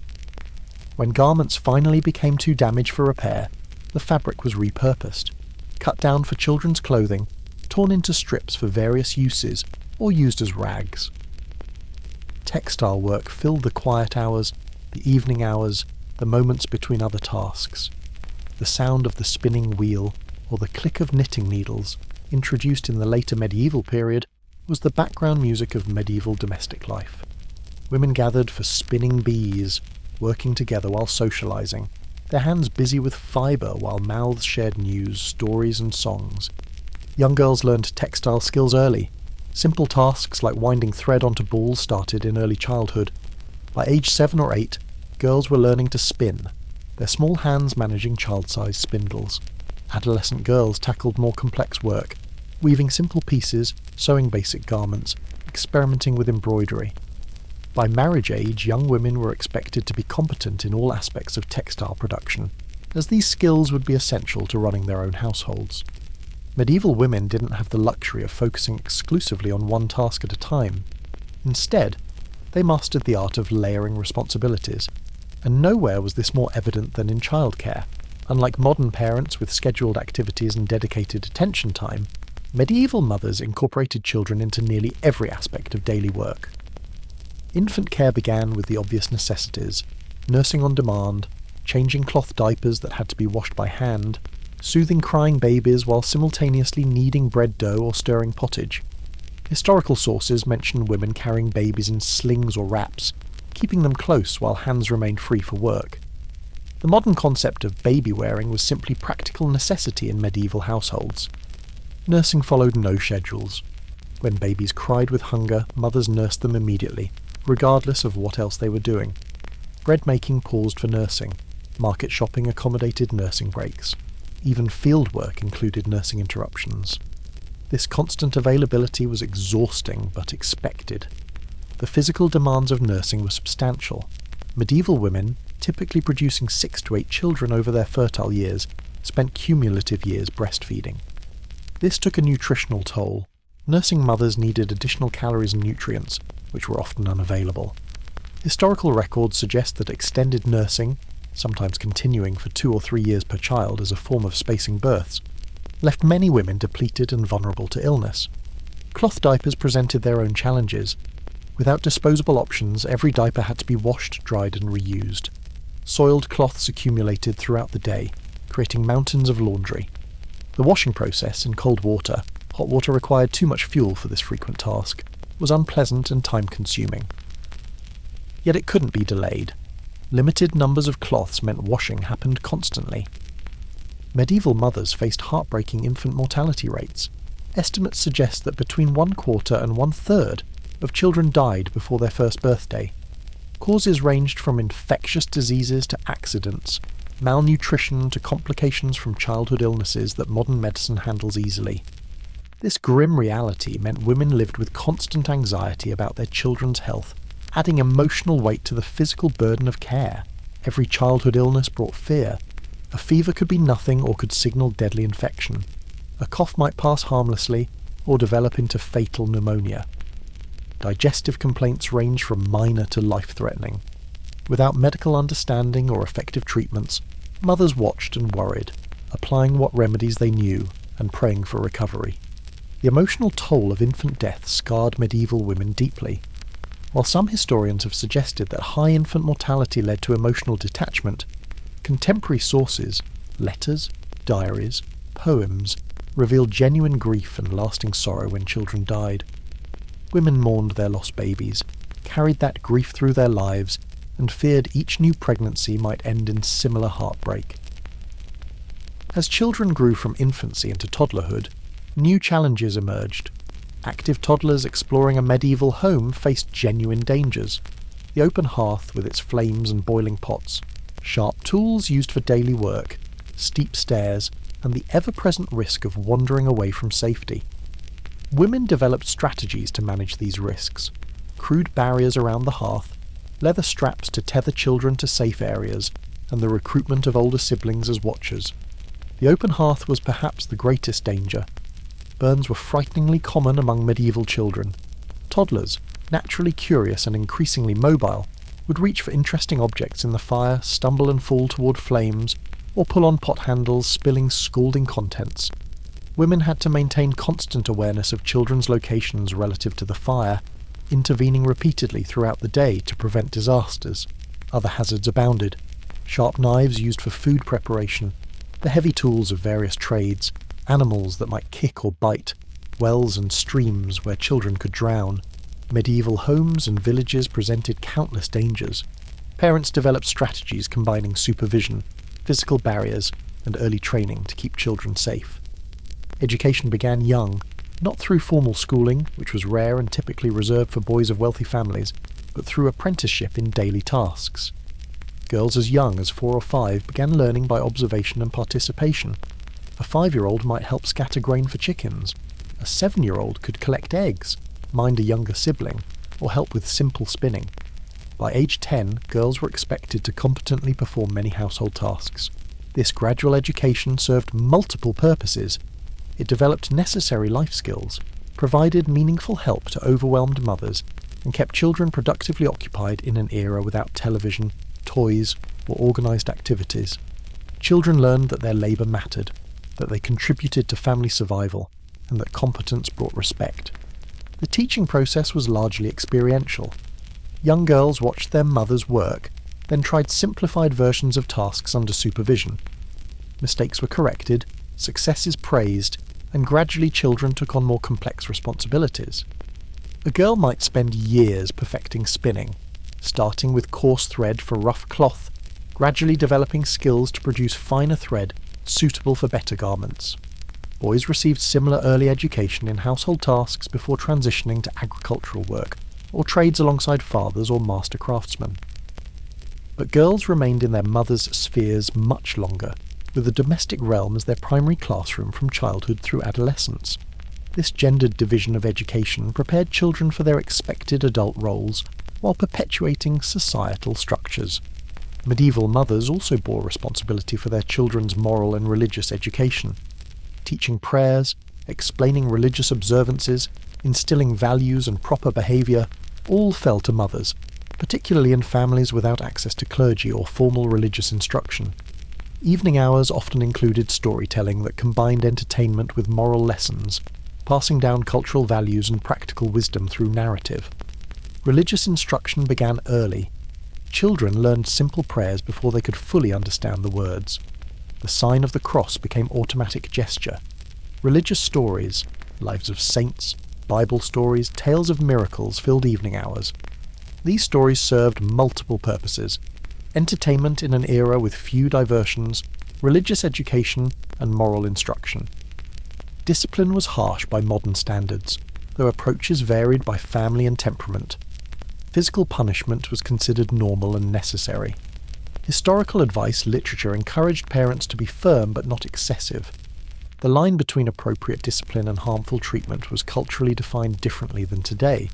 When garments finally became too damaged for repair, the fabric was repurposed, cut down for children's clothing, torn into strips for various uses, or used as rags. Textile work filled the quiet hours, the evening hours, the moments between other tasks. The sound of the spinning wheel, or the click of knitting needles, introduced in the later medieval period, was the background music of medieval domestic life. Women gathered for spinning bees, working together while socialising, their hands busy with fibre while mouths shared news, stories and songs. Young girls learned textile skills early. Simple tasks like winding thread onto balls started in early childhood. By age 7 or 8, girls were learning to spin, their small hands managing child-sized spindles. Adolescent girls tackled more complex work, weaving simple pieces, sewing basic garments, experimenting with embroidery. By marriage age, young women were expected to be competent in all aspects of textile production, as these skills would be essential to running their own households. Medieval women didn't have the luxury of focusing exclusively on one task at a time. Instead, they mastered the art of layering responsibilities, and nowhere was this more evident than in childcare. Unlike modern parents with scheduled activities and dedicated attention time, medieval mothers incorporated children into nearly every aspect of daily work. Infant care began with the obvious necessities: nursing on demand, changing cloth diapers that had to be washed by hand, soothing crying babies while simultaneously kneading bread dough or stirring pottage. Historical sources mention women carrying babies in slings or wraps, keeping them close while hands remained free for work. The modern concept of baby wearing was simply practical necessity in medieval households. Nursing followed no schedules. When babies cried with hunger, mothers nursed them immediately, regardless of what else they were doing. Bread making paused for nursing. Market shopping accommodated nursing breaks. Even field work included nursing interruptions. This constant availability was exhausting but expected. The physical demands of nursing were substantial. Medieval women, typically producing 6 to 8 children over their fertile years, spent cumulative years breastfeeding. This took a nutritional toll. Nursing mothers needed additional calories and nutrients, which were often unavailable. Historical records suggest that extended nursing, sometimes continuing for 2 or 3 years per child as a form of spacing births, left many women depleted and vulnerable to illness. Cloth diapers presented their own challenges. Without disposable options, every diaper had to be washed, dried and reused. Soiled cloths accumulated throughout the day, creating mountains of laundry. The washing process in cold water, hot water required too much fuel for this frequent task, was unpleasant and time-consuming. Yet it couldn't be delayed. Limited numbers of cloths meant washing happened constantly. Medieval mothers faced heartbreaking infant mortality rates. Estimates suggest that between 1/4 and 1/3 of children died before their first birthday. Causes ranged from infectious diseases to accidents, malnutrition to complications from childhood illnesses that modern medicine handles easily. This grim reality meant women lived with constant anxiety about their children's health, adding emotional weight to the physical burden of care. Every childhood illness brought fear. A fever could be nothing or could signal deadly infection. A cough might pass harmlessly or develop into fatal pneumonia. Digestive complaints ranged from minor to life-threatening. Without medical understanding or effective treatments, mothers watched and worried, applying what remedies they knew and praying for recovery. The emotional toll of infant death scarred medieval women deeply. While some historians have suggested that high infant mortality led to emotional detachment, contemporary sources, letters, diaries, poems, reveal genuine grief and lasting sorrow when children died. Women mourned their lost babies, carried that grief through their lives, and feared each new pregnancy might end in similar heartbreak. As children grew from infancy into toddlerhood, new challenges emerged. Active toddlers exploring a medieval home faced genuine dangers. The open hearth with its flames and boiling pots, sharp tools used for daily work, steep stairs, and the ever-present risk of wandering away from safety. Women developed strategies to manage these risks. Crude barriers around the hearth, leather straps to tether children to safe areas, and the recruitment of older siblings as watchers. The open hearth was perhaps the greatest danger. Burns were frighteningly common among medieval children. Toddlers, naturally curious and increasingly mobile, would reach for interesting objects in the fire, stumble and fall toward flames, or pull on pot handles, spilling scalding contents. Women had to maintain constant awareness of children's locations relative to the fire, intervening repeatedly throughout the day to prevent disasters. Other hazards abounded. Sharp knives used for food preparation, the heavy tools of various trades, animals that might kick or bite, wells and streams where children could drown. Medieval homes and villages presented countless dangers. Parents developed strategies combining supervision, physical barriers, and early training to keep children safe. Education began young, not through formal schooling, which was rare and typically reserved for boys of wealthy families, but through apprenticeship in daily tasks. Girls as young as 4 or 5 began learning by observation and participation. A 5-year-old might help scatter grain for chickens. A 7-year-old could collect eggs, mind a younger sibling, or help with simple spinning. By age 10, girls were expected to competently perform many household tasks. This gradual education served multiple purposes. It developed necessary life skills, provided meaningful help to overwhelmed mothers, and kept children productively occupied in an era without television, toys, or organised activities. Children learned that their labour mattered, that they contributed to family survival, and that competence brought respect. The teaching process was largely experiential. Young girls watched their mothers work, then tried simplified versions of tasks under supervision. Mistakes were corrected, successes praised, and gradually children took on more complex responsibilities. A girl might spend years perfecting spinning, starting with coarse thread for rough cloth, gradually developing skills to produce finer thread suitable for better garments. Boys received similar early education in household tasks before transitioning to agricultural work, or trades alongside fathers or master craftsmen. But girls remained in their mothers' spheres much longer, with the domestic realm as their primary classroom from childhood through adolescence. This gendered division of education prepared children for their expected adult roles, while perpetuating societal structures. Medieval mothers also bore responsibility for their children's moral and religious education. Teaching prayers, explaining religious observances, instilling values and proper behaviour, all fell to mothers, particularly in families without access to clergy or formal religious instruction. Evening hours often included storytelling that combined entertainment with moral lessons, passing down cultural values and practical wisdom through narrative. Religious instruction began early. Children learned simple prayers before they could fully understand the words. The sign of the cross became automatic gesture. Religious stories, lives of saints, Bible stories, tales of miracles filled evening hours. These stories served multiple purposes: entertainment in an era with few diversions, religious education, and moral instruction. Discipline was harsh by modern standards, though approaches varied by family and temperament. Physical punishment was considered normal and necessary. Historical advice literature encouraged parents to be firm but not excessive. The line between appropriate discipline and harmful treatment was culturally defined differently than today,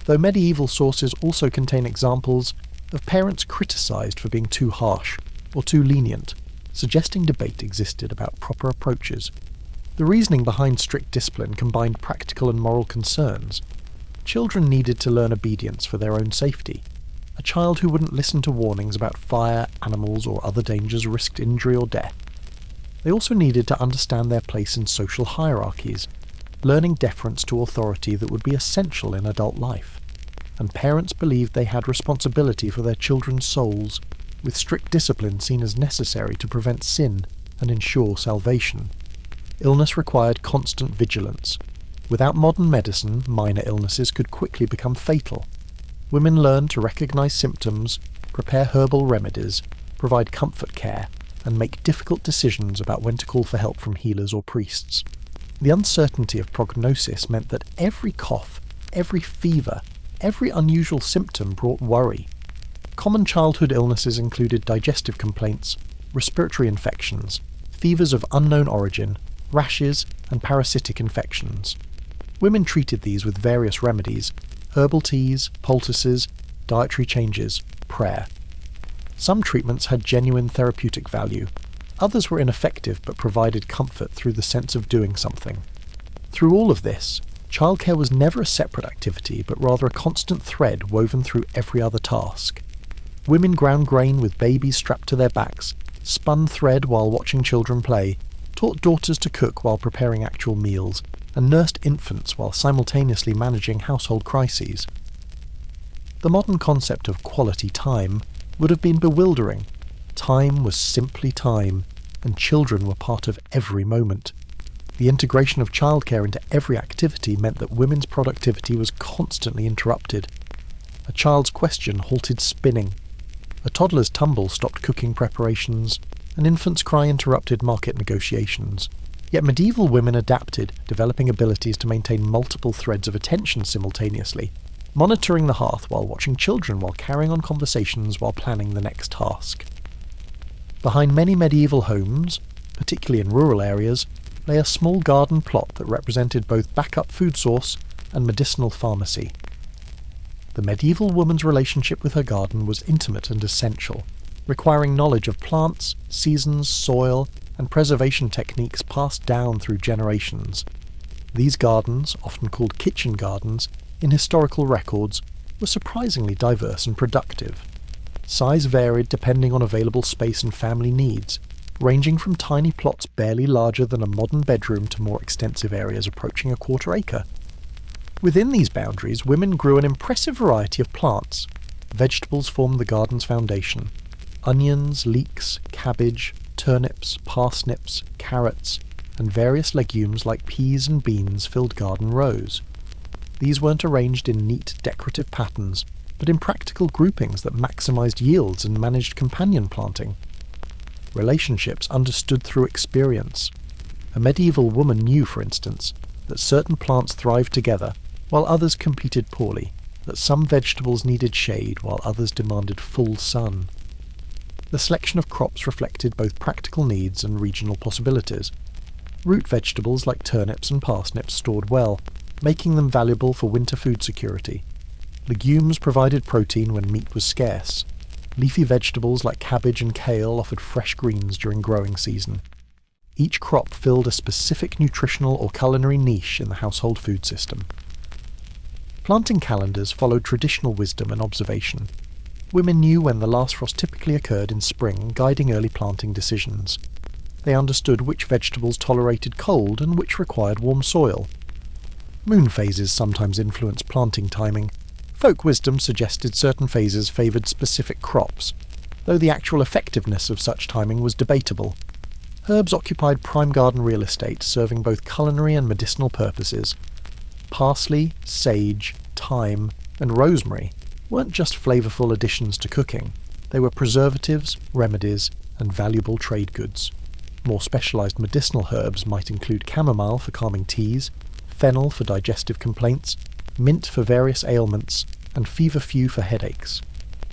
though medieval sources also contain examples of parents criticised for being too harsh or too lenient, suggesting debate existed about proper approaches. The reasoning behind strict discipline combined practical and moral concerns. Children needed to learn obedience for their own safety. A child who wouldn't listen to warnings about fire, animals, or other dangers risked injury or death. They also needed to understand their place in social hierarchies, learning deference to authority that would be essential in adult life. And parents believed they had responsibility for their children's souls, with strict discipline seen as necessary to prevent sin and ensure salvation. Illness required constant vigilance. Without modern medicine, minor illnesses could quickly become fatal. Women learned to recognize symptoms, prepare herbal remedies, provide comfort care, and make difficult decisions about when to call for help from healers or priests. The uncertainty of prognosis meant that every cough, every fever, every unusual symptom brought worry. Common childhood illnesses included digestive complaints, respiratory infections, fevers of unknown origin, rashes, and parasitic infections. Women treated these with various remedies: herbal teas, poultices, dietary changes, prayer. Some treatments had genuine therapeutic value. Others were ineffective but provided comfort through the sense of doing something. Through all of this, childcare was never a separate activity, but rather a constant thread woven through every other task. Women ground grain with babies strapped to their backs, spun thread while watching children play, taught daughters to cook while preparing actual meals, and nursed infants while simultaneously managing household crises. The modern concept of quality time would have been bewildering. Time was simply time, and children were part of every moment. The integration of childcare into every activity meant that women's productivity was constantly interrupted. A child's question halted spinning. A toddler's tumble stopped cooking preparations. An infant's cry interrupted market negotiations. Yet medieval women adapted, developing abilities to maintain multiple threads of attention simultaneously, monitoring the hearth while watching children while carrying on conversations while planning the next task. Behind many medieval homes, particularly in rural areas, lay a small garden plot that represented both backup food source and medicinal pharmacy. The medieval woman's relationship with her garden was intimate and essential, requiring knowledge of plants, seasons, soil, and preservation techniques passed down through generations. These gardens, often called kitchen gardens, in historical records, were surprisingly diverse and productive. Size varied depending on available space and family needs, ranging from tiny plots barely larger than a modern bedroom to more extensive areas approaching a quarter acre. Within these boundaries, women grew an impressive variety of plants. Vegetables formed the garden's foundation. Onions, leeks, cabbage, turnips, parsnips, carrots, and various legumes like peas and beans filled garden rows. These weren't arranged in neat, decorative patterns, but in practical groupings that maximised yields and managed companion planting. Relationships understood through experience. A medieval woman knew, for instance, that certain plants thrived together while others competed poorly, that some vegetables needed shade while others demanded full sun. The selection of crops reflected both practical needs and regional possibilities. Root vegetables like turnips and parsnips stored well, making them valuable for winter food security. Legumes provided protein when meat was scarce. Leafy vegetables like cabbage and kale offered fresh greens during growing season. Each crop filled a specific nutritional or culinary niche in the household food system. Planting calendars followed traditional wisdom and observation. Women knew when the last frost typically occurred in spring, guiding early planting decisions. They understood which vegetables tolerated cold and which required warm soil. Moon phases sometimes influenced planting timing. Folk wisdom suggested certain phases favoured specific crops, though the actual effectiveness of such timing was debatable. Herbs occupied prime garden real estate, serving both culinary and medicinal purposes. Parsley, sage, thyme, and rosemary weren't just flavourful additions to cooking. They were preservatives, remedies, and valuable trade goods. More specialised medicinal herbs might include chamomile for calming teas, fennel for digestive complaints, mint for various ailments, and feverfew for headaches.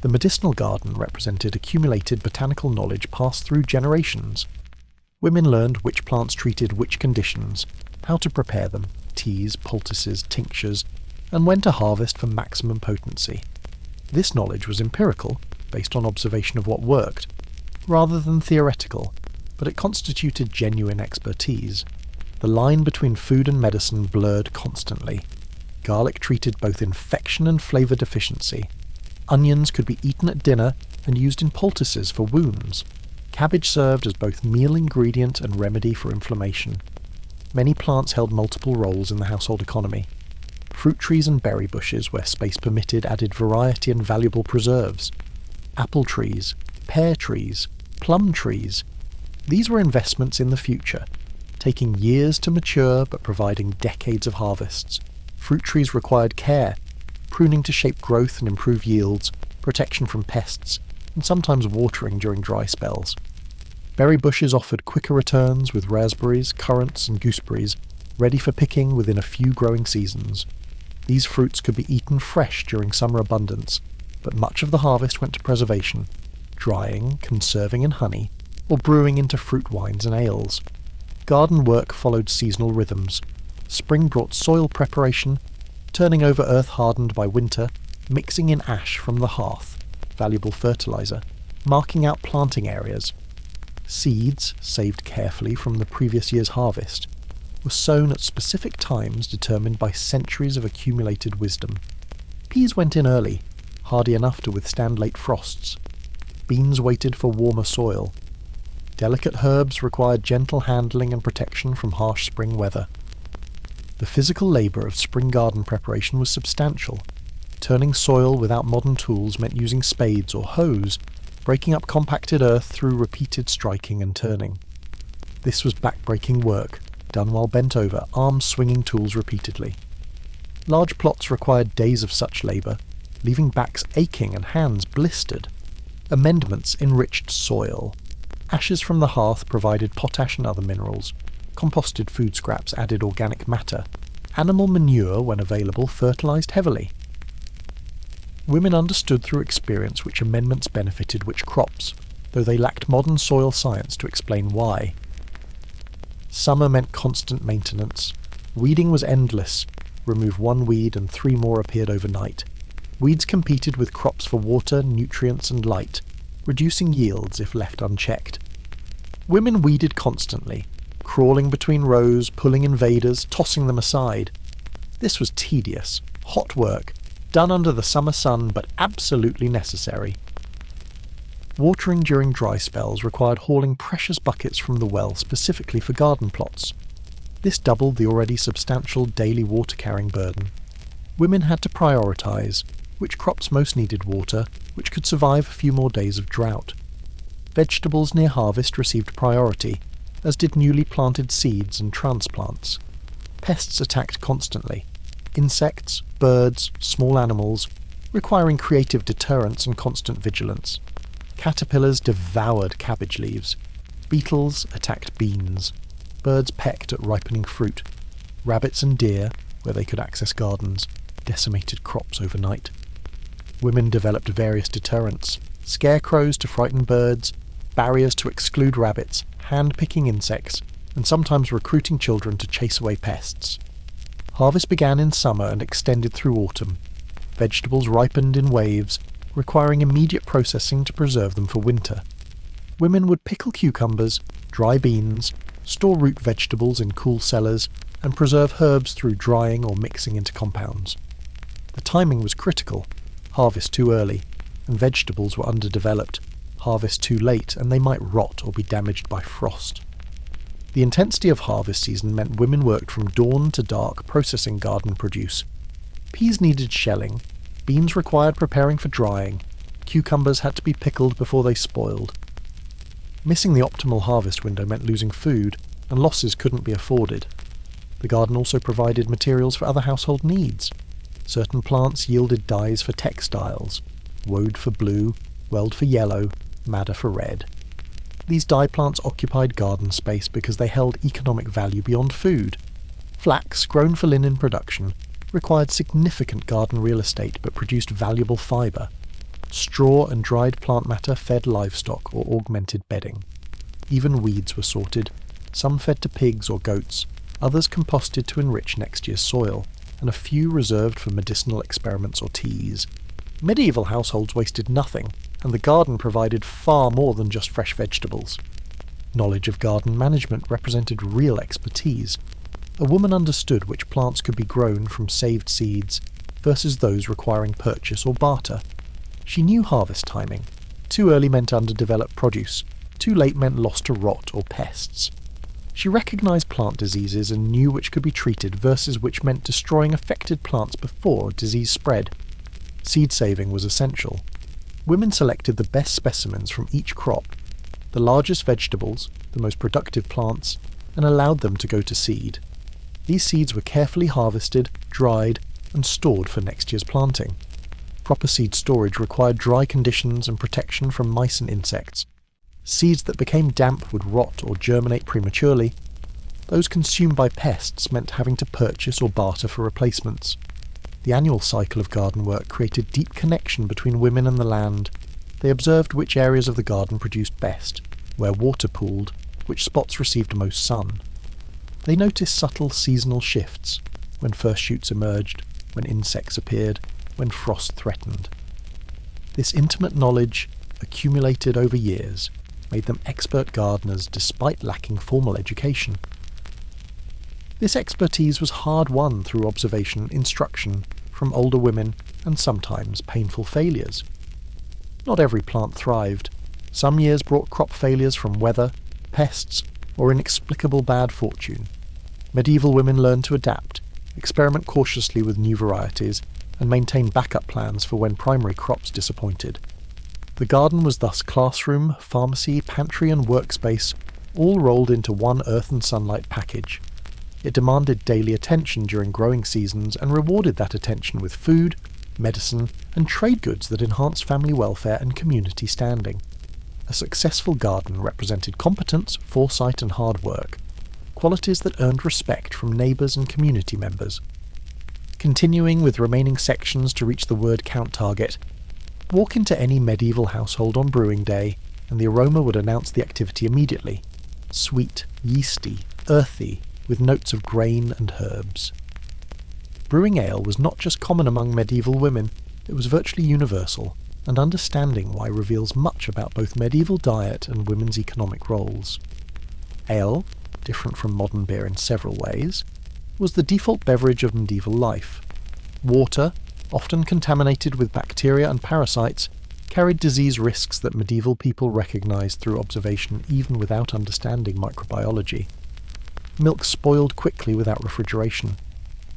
The medicinal garden represented accumulated botanical knowledge passed through generations. Women learned which plants treated which conditions, how to prepare them, teas, poultices, tinctures, and when to harvest for maximum potency. This knowledge was empirical, based on observation of what worked, rather than theoretical, but it constituted genuine expertise. The line between food and medicine blurred constantly. Garlic treated both infection and flavour deficiency. Onions could be eaten at dinner and used in poultices for wounds. Cabbage served as both meal ingredient and remedy for inflammation. Many plants held multiple roles in the household economy. Fruit trees and berry bushes, where space permitted, added variety and valuable preserves. Apple trees, pear trees, plum trees. These were investments in the future, taking years to mature but providing decades of harvests. Fruit trees required care, pruning to shape growth and improve yields, protection from pests, and sometimes watering during dry spells. Berry bushes offered quicker returns, with raspberries, currants, and gooseberries ready for picking within a few growing seasons. These fruits could be eaten fresh during summer abundance, but much of the harvest went to preservation, drying, conserving in honey, or brewing into fruit wines and ales. Garden work followed seasonal rhythms. Spring brought soil preparation, turning over earth hardened by winter, mixing in ash from the hearth, valuable fertilizer, marking out planting areas. Seeds, saved carefully from the previous year's harvest, were sown at specific times determined by centuries of accumulated wisdom. Peas went in early, hardy enough to withstand late frosts. Beans waited for warmer soil. Delicate herbs required gentle handling and protection from harsh spring weather. The physical labour of spring garden preparation was substantial. Turning soil without modern tools meant using spades or hoes, breaking up compacted earth through repeated striking and turning. This was back-breaking work, done while bent over, arms swinging tools repeatedly. Large plots required days of such labour, leaving backs aching and hands blistered. Amendments enriched soil. Ashes from the hearth provided potash and other minerals. Composted food scraps added organic matter. Animal manure, when available, fertilised heavily. Women understood through experience which amendments benefited which crops, though they lacked modern soil science to explain why. Summer meant constant maintenance. Weeding was endless. Remove one weed and 3 more appeared overnight. Weeds competed with crops for water, nutrients and light, reducing yields if left unchecked. Women weeded constantly, crawling between rows, pulling invaders, tossing them aside. This was tedious, hot work, done under the summer sun, but absolutely necessary. Watering during dry spells required hauling precious buckets from the well specifically for garden plots. This doubled the already substantial daily water-carrying burden. Women had to prioritise which crops most needed water, which could survive a few more days of drought. Vegetables near harvest received priority, as did newly planted seeds and transplants. Pests attacked constantly. Insects, birds, small animals, requiring creative deterrence and constant vigilance. Caterpillars devoured cabbage leaves. Beetles attacked beans. Birds pecked at ripening fruit. Rabbits and deer, where they could access gardens, decimated crops overnight. Women developed various deterrents. Scarecrows to frighten birds, barriers to exclude rabbits, hand-picking insects, and sometimes recruiting children to chase away pests. Harvest began in summer and extended through autumn. Vegetables ripened in waves, requiring immediate processing to preserve them for winter. Women would pickle cucumbers, dry beans, store root vegetables in cool cellars, and preserve herbs through drying or mixing into compounds. The timing was critical: harvest too early, and vegetables were underdeveloped; harvest too late, and they might rot or be damaged by frost. The intensity of harvest season meant women worked from dawn to dark processing garden produce. Peas needed shelling, beans required preparing for drying, cucumbers had to be pickled before they spoiled. Missing the optimal harvest window meant losing food, and losses couldn't be afforded. The garden also provided materials for other household needs. Certain plants yielded dyes for textiles: woad for blue, weld for yellow, madder for red. These dye plants occupied garden space because they held economic value beyond food. Flax, grown for linen production, required significant garden real estate but produced valuable fibre. Straw and dried plant matter fed livestock or augmented bedding. Even weeds were sorted, some fed to pigs or goats, others composted to enrich next year's soil, and a few reserved for medicinal experiments or teas. Medieval households wasted nothing, and the garden provided far more than just fresh vegetables. Knowledge of garden management represented real expertise. A woman understood which plants could be grown from saved seeds versus those requiring purchase or barter. She knew harvest timing. Too early meant underdeveloped produce. Too late meant lost to rot or pests. She recognised plant diseases and knew which could be treated versus which meant destroying affected plants before disease spread. Seed saving was essential. Women selected the best specimens from each crop, the largest vegetables, the most productive plants, and allowed them to go to seed. These seeds were carefully harvested, dried, and stored for next year's planting. Proper seed storage required dry conditions and protection from mice and insects. Seeds that became damp would rot or germinate prematurely. Those consumed by pests meant having to purchase or barter for replacements. The annual cycle of garden work created deep connection between women and the land. They observed which areas of the garden produced best, where water pooled, which spots received most sun. They noticed subtle seasonal shifts, when first shoots emerged, when insects appeared, when frost threatened. This intimate knowledge, accumulated over years, made them expert gardeners despite lacking formal education. This expertise was hard-won through observation and instruction from older women and sometimes painful failures. Not every plant thrived. Some years brought crop failures from weather, pests, or inexplicable bad fortune. Medieval women learned to adapt, experiment cautiously with new varieties, and maintain backup plans for when primary crops disappointed. The garden was thus classroom, pharmacy, pantry and workspace, all rolled into one earth and sunlight package. It demanded daily attention during growing seasons and rewarded that attention with food, medicine, and trade goods that enhanced family welfare and community standing. A successful garden represented competence, foresight, and hard work, qualities that earned respect from neighbours and community members. Continuing with remaining sections to reach the word count target, walk into any medieval household on brewing day, and the aroma would announce the activity immediately. Sweet, yeasty, earthy, with notes of grain and herbs. Brewing ale was not just common among medieval women, it was virtually universal, and understanding why reveals much about both medieval diet and women's economic roles. Ale, different from modern beer in several ways, was the default beverage of medieval life. Water, often contaminated with bacteria and parasites, carried disease risks that medieval people recognised through observation even without understanding microbiology. Milk spoiled quickly without refrigeration.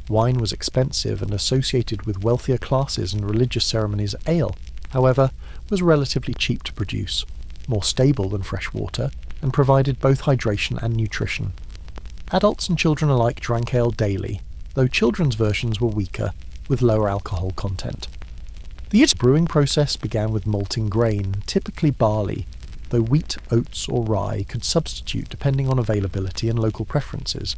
Wine was expensive and associated with wealthier classes and religious ceremonies. Ale, however, was relatively cheap to produce, more stable than fresh water, and provided both hydration and nutrition. Adults and children alike drank ale daily, though children's versions were weaker, with lower alcohol content. The brewing process began with malting grain, typically barley, though wheat, oats or rye could substitute depending on availability and local preferences.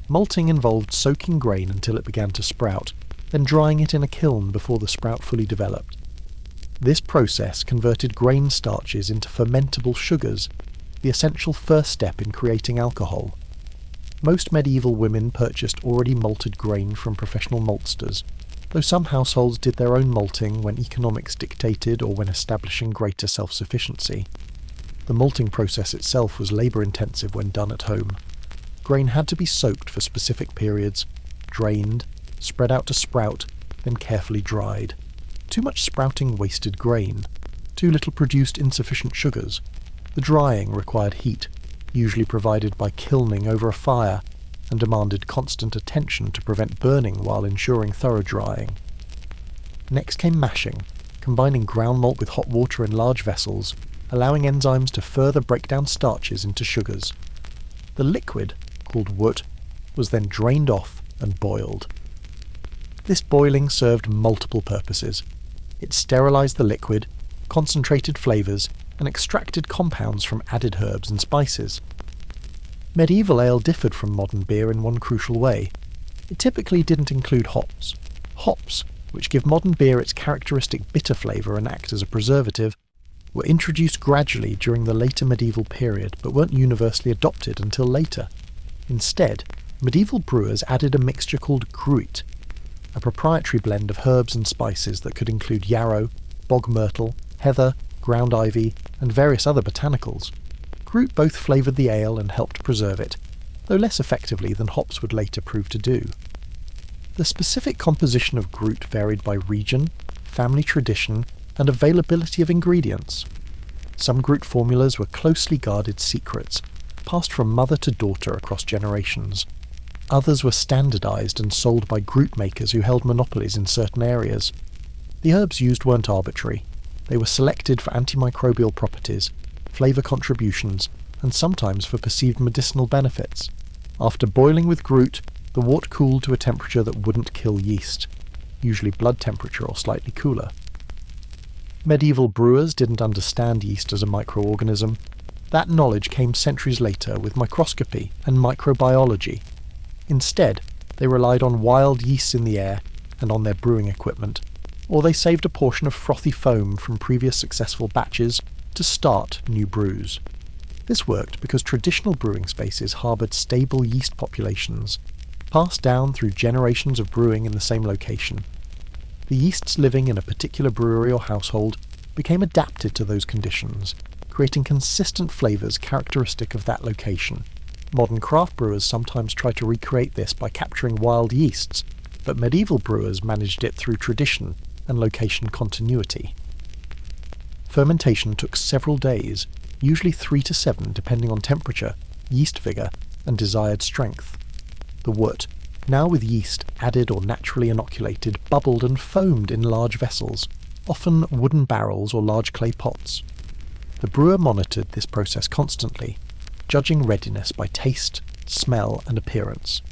Malting involved soaking grain until it began to sprout, then drying it in a kiln before the sprout fully developed. This process converted grain starches into fermentable sugars, the essential first step in creating alcohol. Most medieval women purchased already malted grain from professional maltsters, though some households did their own malting when economics dictated or when establishing greater self-sufficiency. The malting process itself was labour-intensive when done at home. Grain had to be soaked for specific periods, drained, spread out to sprout, then carefully dried. Too much sprouting wasted grain. Too little produced insufficient sugars. The drying required heat, usually provided by kilning over a fire, and demanded constant attention to prevent burning while ensuring thorough drying. Next came mashing, combining ground malt with hot water in large vessels, allowing enzymes to further break down starches into sugars. The liquid, called wort, was then drained off and boiled. This boiling served multiple purposes. It sterilised the liquid, concentrated flavours, and extracted compounds from added herbs and spices. Medieval ale differed from modern beer in one crucial way. It typically didn't include hops. Hops, which give modern beer its characteristic bitter flavour and act as a preservative, were introduced gradually during the later medieval period but weren't universally adopted until later. Instead, medieval brewers added a mixture called gruit, a proprietary blend of herbs and spices that could include yarrow, bog myrtle, heather, ground ivy, and various other botanicals. Gruit both flavoured the ale and helped preserve it, though less effectively than hops would later prove to do. The specific composition of gruit varied by region, family tradition, and availability of ingredients. Some gruit formulas were closely guarded secrets, passed from mother to daughter across generations. Others were standardised and sold by gruit makers who held monopolies in certain areas. The herbs used weren't arbitrary. They were selected for antimicrobial properties, flavour contributions, and sometimes for perceived medicinal benefits. After boiling with gruit, the wort cooled to a temperature that wouldn't kill yeast, usually blood temperature or slightly cooler. Medieval brewers didn't understand yeast as a microorganism. That knowledge came centuries later with microscopy and microbiology. Instead, they relied on wild yeasts in the air and on their brewing equipment, or they saved a portion of frothy foam from previous successful batches to start new brews. This worked because traditional brewing spaces harboured stable yeast populations, passed down through generations of brewing in the same location. The yeasts living in a particular brewery or household became adapted to those conditions, creating consistent flavours characteristic of that location. Modern craft brewers sometimes try to recreate this by capturing wild yeasts, but medieval brewers managed it through tradition and location continuity. Fermentation took several days, usually 3 to 7 depending on temperature, yeast vigour, and desired strength. The wort, now with yeast added or naturally inoculated, bubbled and foamed in large vessels, often wooden barrels or large clay pots. The brewer monitored this process constantly, judging readiness by taste, smell, and appearance.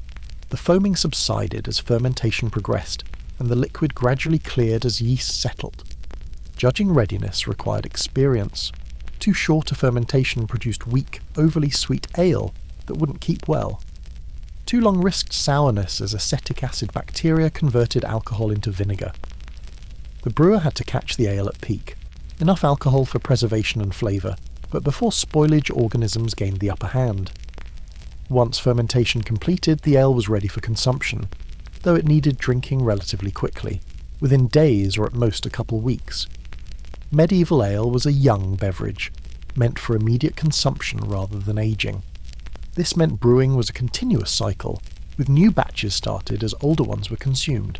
The foaming subsided as fermentation progressed, and the liquid gradually cleared as yeast settled. Judging readiness required experience. Too short a fermentation produced weak, overly sweet ale that wouldn't keep well. Too long risked sourness as acetic acid bacteria converted alcohol into vinegar. The brewer had to catch the ale at peak, enough alcohol for preservation and flavour, but before spoilage organisms gained the upper hand. Once fermentation completed, the ale was ready for consumption, though it needed drinking relatively quickly, within days or at most a couple weeks. Medieval ale was a young beverage, meant for immediate consumption rather than aging. This meant brewing was a continuous cycle, with new batches started as older ones were consumed.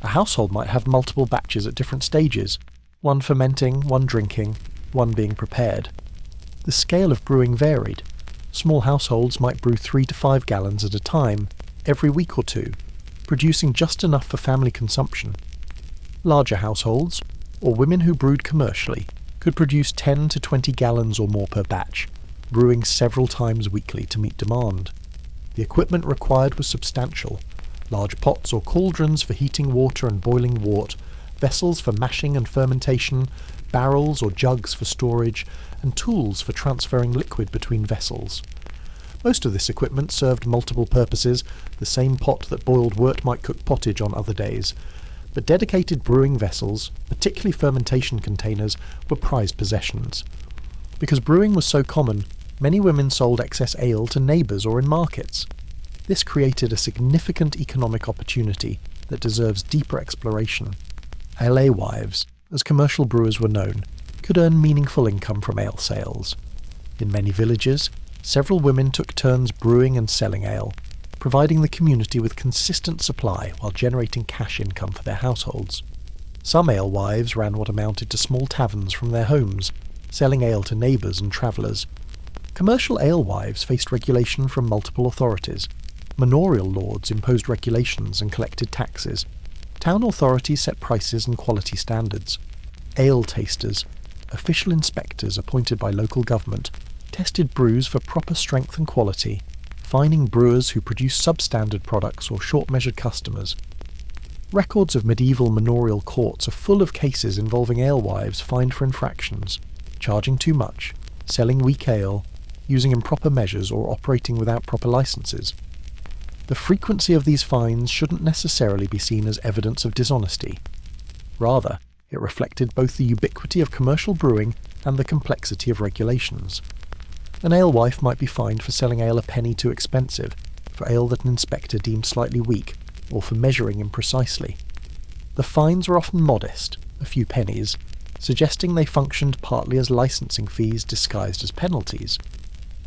A household might have multiple batches at different stages, one fermenting, one drinking, one being prepared. The scale of brewing varied. Small households might brew 3 to 5 gallons at a time, every week or two, producing just enough for family consumption. Larger households, or women who brewed commercially, could produce 10 to 20 gallons or more per batch, brewing several times weekly to meet demand. The equipment required was substantial: large pots or cauldrons for heating water and boiling wort, vessels for mashing and fermentation, barrels or jugs for storage, and tools for transferring liquid between vessels. Most of this equipment served multiple purposes. The same pot that boiled wort might cook pottage on other days, but dedicated brewing vessels, particularly fermentation containers, were prized possessions. Because brewing was so common, many women sold excess ale to neighbours or in markets. This created a significant economic opportunity that deserves deeper exploration. Ale wives, as commercial brewers were known, could earn meaningful income from ale sales. In many villages, several women took turns brewing and selling ale. providing the community with consistent supply while generating cash income for their households. Some alewives ran what amounted to small taverns from their homes, selling ale to neighbours and travellers. Commercial alewives faced regulation from multiple authorities. Manorial lords imposed regulations and collected taxes. Town authorities set prices and quality standards. Ale tasters, official inspectors appointed by local government, tested brews for proper strength and quality, fining brewers who produced substandard products or short-measured customers. Records of medieval manorial courts are full of cases involving alewives fined for infractions, charging too much, selling weak ale, using improper measures or operating without proper licences. The frequency of these fines shouldn't necessarily be seen as evidence of dishonesty. Rather, it reflected both the ubiquity of commercial brewing and the complexity of regulations. An alewife might be fined for selling ale a penny too expensive, for ale that an inspector deemed slightly weak, or for measuring imprecisely. The fines were often modest, a few pennies, suggesting they functioned partly as licensing fees disguised as penalties.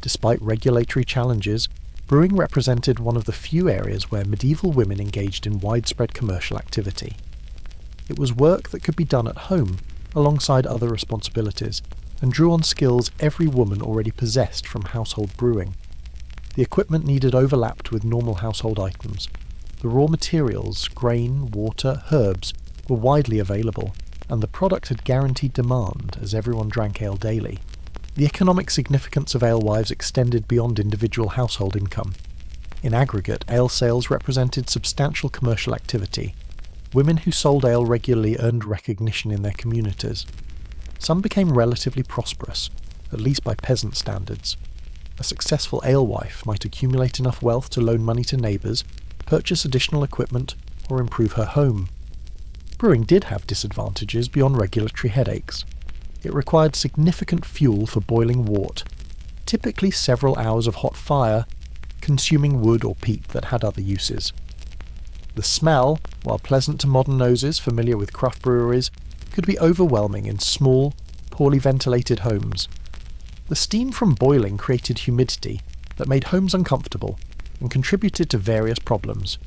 Despite regulatory challenges, brewing represented one of the few areas where medieval women engaged in widespread commercial activity. It was work that could be done at home, alongside other responsibilities, and drew on skills every woman already possessed from household brewing. The equipment needed overlapped with normal household items. The raw materials, grain, water, herbs, were widely available, and the product had guaranteed demand as everyone drank ale daily. The economic significance of alewives extended beyond individual household income. In aggregate, ale sales represented substantial commercial activity. Women who sold ale regularly earned recognition in their communities. Some became relatively prosperous, at least by peasant standards. A successful alewife might accumulate enough wealth to loan money to neighbours, purchase additional equipment, or improve her home. Brewing did have disadvantages beyond regulatory headaches. It required significant fuel for boiling wort, typically several hours of hot fire, consuming wood or peat that had other uses. The smell, while pleasant to modern noses familiar with craft breweries, could be overwhelming in small, poorly ventilated homes. The steam from boiling created humidity that made homes uncomfortable and contributed to various problems.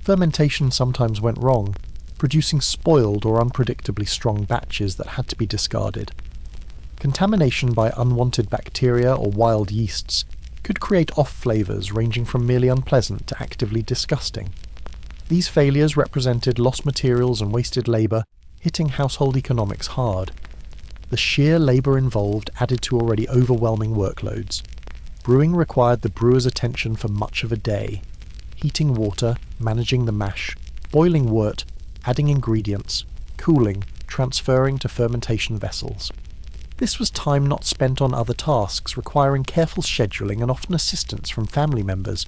Fermentation sometimes went wrong, producing spoiled or unpredictably strong batches that had to be discarded. Contamination by unwanted bacteria or wild yeasts could create off flavours ranging from merely unpleasant to actively disgusting. These failures represented lost materials and wasted labour, hitting household economics hard. The sheer labour involved added to already overwhelming workloads. Brewing required the brewer's attention for much of a day. Heating water, managing the mash, boiling wort, adding ingredients, cooling, transferring to fermentation vessels. This was time not spent on other tasks, requiring careful scheduling and often assistance from family members.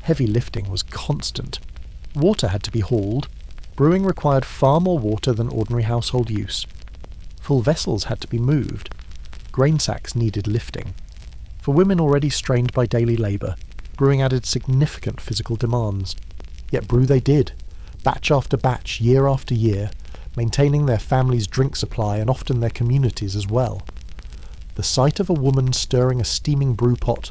Heavy lifting was constant. Water had to be hauled. Brewing required far more water than ordinary household use. Full vessels had to be moved. Grain sacks needed lifting. For women already strained by daily labour, brewing added significant physical demands. Yet brew they did, batch after batch, year after year, maintaining their family's drink supply and often their communities as well. The sight of a woman stirring a steaming brew pot,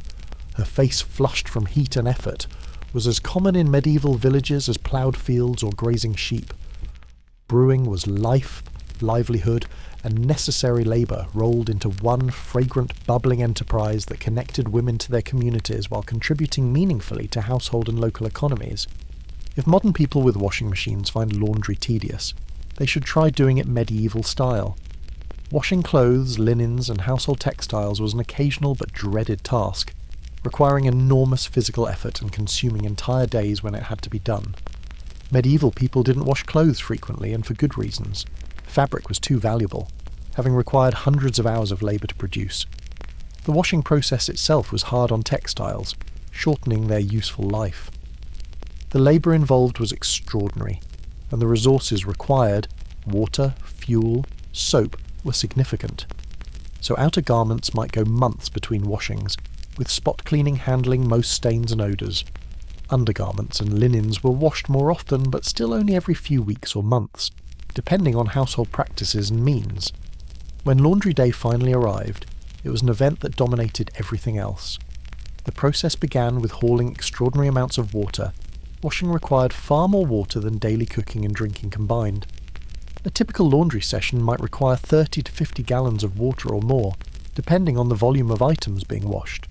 her face flushed from heat and effort, was as common in medieval villages as ploughed fields or grazing sheep. Brewing was life, livelihood, and necessary labour rolled into one fragrant, bubbling enterprise that connected women to their communities while contributing meaningfully to household and local economies. If modern people with washing machines find laundry tedious, they should try doing it medieval style. Washing clothes, linens, and household textiles was an occasional but dreaded task, requiring enormous physical effort and consuming entire days when it had to be done. Medieval people didn't wash clothes frequently, and for good reasons. Fabric was too valuable, having required hundreds of hours of labour to produce. The washing process itself was hard on textiles, shortening their useful life. The labour involved was extraordinary, and the resources required, water, fuel, soap, were significant. So outer garments might go months between washings, with spot cleaning handling most stains and odours. Undergarments and linens were washed more often, but still only every few weeks or months, depending on household practices and means. When laundry day finally arrived, it was an event that dominated everything else. The process began with hauling extraordinary amounts of water. Washing required far more water than daily cooking and drinking combined. A typical laundry session might require 30 to 50 gallons of water or more, depending on the volume of items being washed.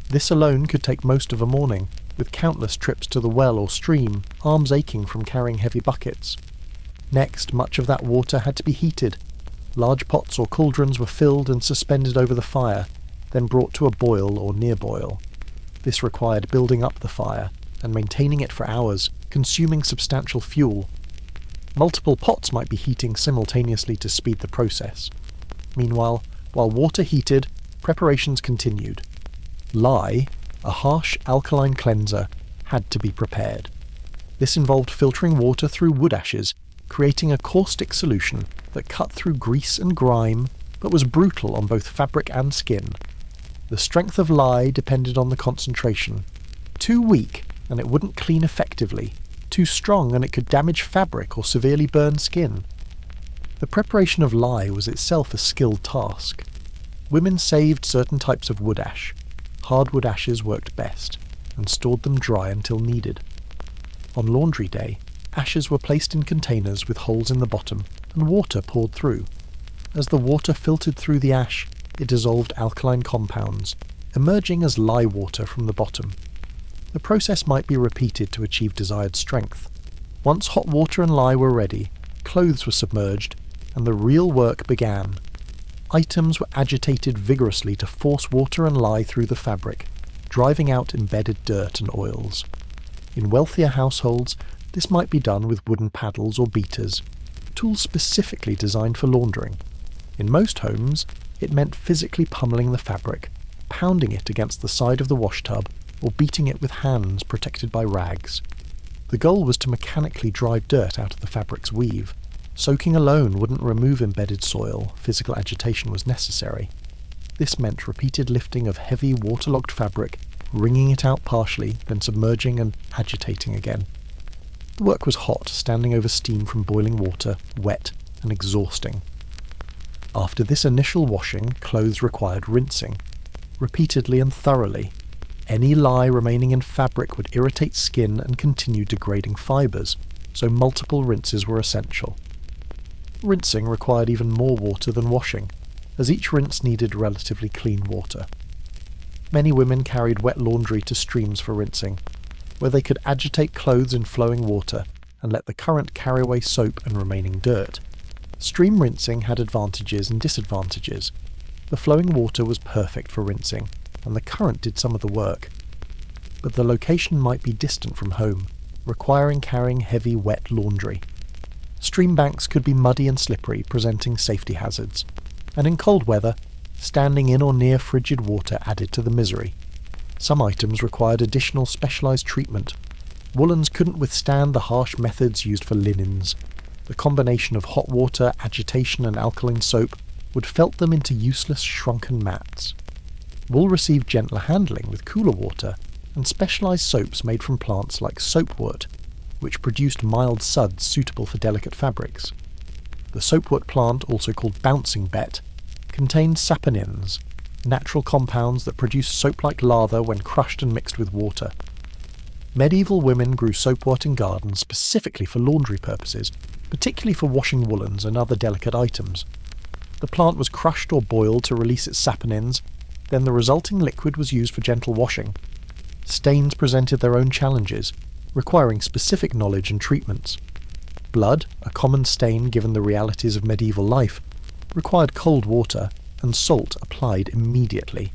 This alone could take most of a morning, with countless trips to the well or stream, arms aching from carrying heavy buckets. Next, much of that water had to be heated. Large pots or cauldrons were filled and suspended over the fire, then brought to a boil or near boil. This required building up the fire and maintaining it for hours, consuming substantial fuel. Multiple pots might be heating simultaneously to speed the process. Meanwhile, while water heated, preparations continued. Lye, a harsh alkaline cleanser, had to be prepared. This involved filtering water through wood ashes, creating a caustic solution that cut through grease and grime, but was brutal on both fabric and skin. The strength of lye depended on the concentration. Too weak, and it wouldn't clean effectively. Too strong, and it could damage fabric or severely burn skin. The preparation of lye was itself a skilled task. Women saved certain types of wood ash. Hardwood ashes worked best, and stored them dry until needed. On laundry day, ashes were placed in containers with holes in the bottom, and water poured through. As the water filtered through the ash, it dissolved alkaline compounds, emerging as lye water from the bottom. The process might be repeated to achieve desired strength. Once hot water and lye were ready, clothes were submerged, and the real work began. Items were agitated vigorously to force water and lye through the fabric, driving out embedded dirt and oils. In wealthier households, this might be done with wooden paddles or beaters, tools specifically designed for laundering. In most homes, it meant physically pummeling the fabric, pounding it against the side of the wash tub, or beating it with hands protected by rags. The goal was to mechanically drive dirt out of the fabric's weave. Soaking alone wouldn't remove embedded soil, physical agitation was necessary. This meant repeated lifting of heavy waterlogged fabric, wringing it out partially, then submerging and agitating again. The work was hot, standing over steam from boiling water, wet and exhausting. After this initial washing, clothes required rinsing, repeatedly and thoroughly. Any lye remaining in fabric would irritate skin and continue degrading fibres, so multiple rinses were essential. Rinsing required even more water than washing, as each rinse needed relatively clean water. Many women carried wet laundry to streams for rinsing, where they could agitate clothes in flowing water and let the current carry away soap and remaining dirt. Stream rinsing had advantages and disadvantages. The flowing water was perfect for rinsing, and the current did some of the work. But the location might be distant from home, requiring carrying heavy wet laundry. Stream banks could be muddy and slippery, presenting safety hazards, and in cold weather, standing in or near frigid water added to the misery. Some items required additional specialised treatment. Woolens couldn't withstand the harsh methods used for linens. The combination of hot water, agitation and alkaline soap would felt them into useless shrunken mats. Wool received gentler handling with cooler water, and specialised soaps made from plants like soapwort, which produced mild suds suitable for delicate fabrics. The soapwort plant, also called bouncing bet, contained saponins, natural compounds that produce soap-like lather when crushed and mixed with water. Medieval women grew soapwort in gardens specifically for laundry purposes, particularly for washing woolens and other delicate items. The plant was crushed or boiled to release its saponins, then the resulting liquid was used for gentle washing. Stains presented their own challenges, requiring specific knowledge and treatments. Blood, a common stain given the realities of medieval life, required cold water and salt applied immediately.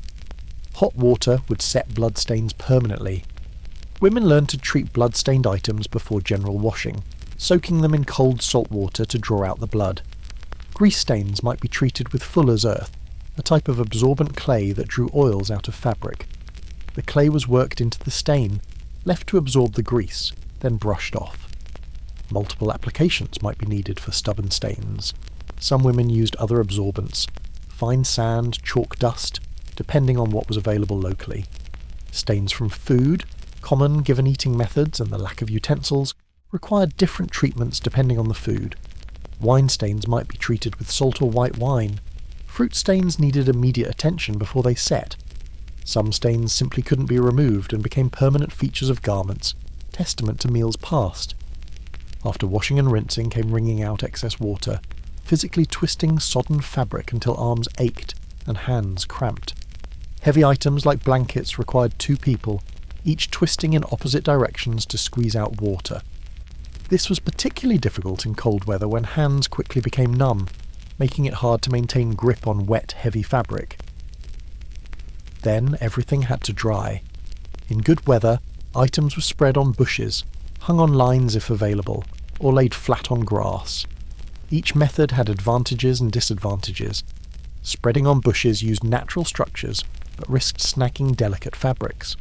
Hot water would set bloodstains permanently. Women learned to treat blood-stained items before general washing, soaking them in cold salt water to draw out the blood. Grease stains might be treated with fuller's earth, a type of absorbent clay that drew oils out of fabric. The clay was worked into the stain, left to absorb the grease, then brushed off. Multiple applications might be needed for stubborn stains. Some women used other absorbents, fine sand, chalk dust, depending on what was available locally. Stains from food, common given eating methods and the lack of utensils, required different treatments depending on the food. Wine stains might be treated with salt or white wine. Fruit stains needed immediate attention before they set. Some stains simply couldn't be removed and became permanent features of garments, testament to meals past. After washing and rinsing came wringing out excess water, physically twisting sodden fabric until arms ached and hands cramped. Heavy items like blankets required 2 people, each twisting in opposite directions to squeeze out water. This was particularly difficult in cold weather when hands quickly became numb, making it hard to maintain grip on wet, heavy fabric. Then everything had to dry. In good weather, items were spread on bushes, hung on lines if available, or laid flat on grass. Each method had advantages and disadvantages. Spreading on bushes used natural structures, but risked snagging delicate fabrics.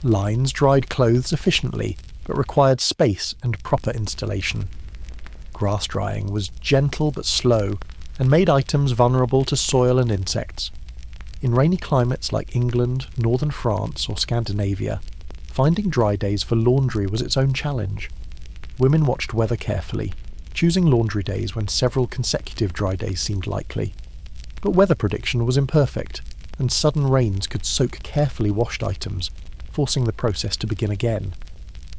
Lines dried clothes efficiently, but required space and proper installation. Grass drying was gentle but slow, and made items vulnerable to soil and insects. In rainy climates like England, northern France, or Scandinavia, finding dry days for laundry was its own challenge. Women watched weather carefully, choosing laundry days when several consecutive dry days seemed likely. But weather prediction was imperfect, and sudden rains could soak carefully washed items, forcing the process to begin again.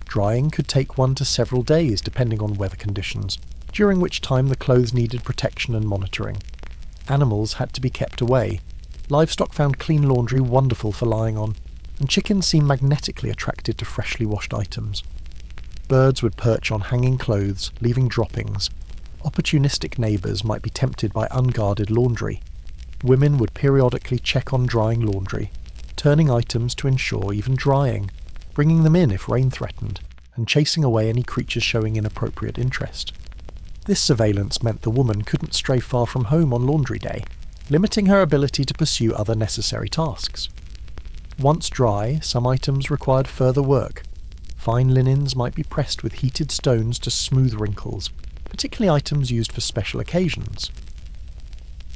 Drying could take 1 to several days depending on weather conditions, during which time the clothes needed protection and monitoring. Animals had to be kept away. Livestock found clean laundry wonderful for lying on, and chickens seemed magnetically attracted to freshly washed items. Birds would perch on hanging clothes, leaving droppings. Opportunistic neighbours might be tempted by unguarded laundry. Women would periodically check on drying laundry, turning items to ensure even drying, bringing them in if rain threatened, and chasing away any creatures showing inappropriate interest. This surveillance meant the woman couldn't stray far from home on laundry day, limiting her ability to pursue other necessary tasks. Once dry, some items required further work. Fine linens might be pressed with heated stones to smooth wrinkles, particularly items used for special occasions.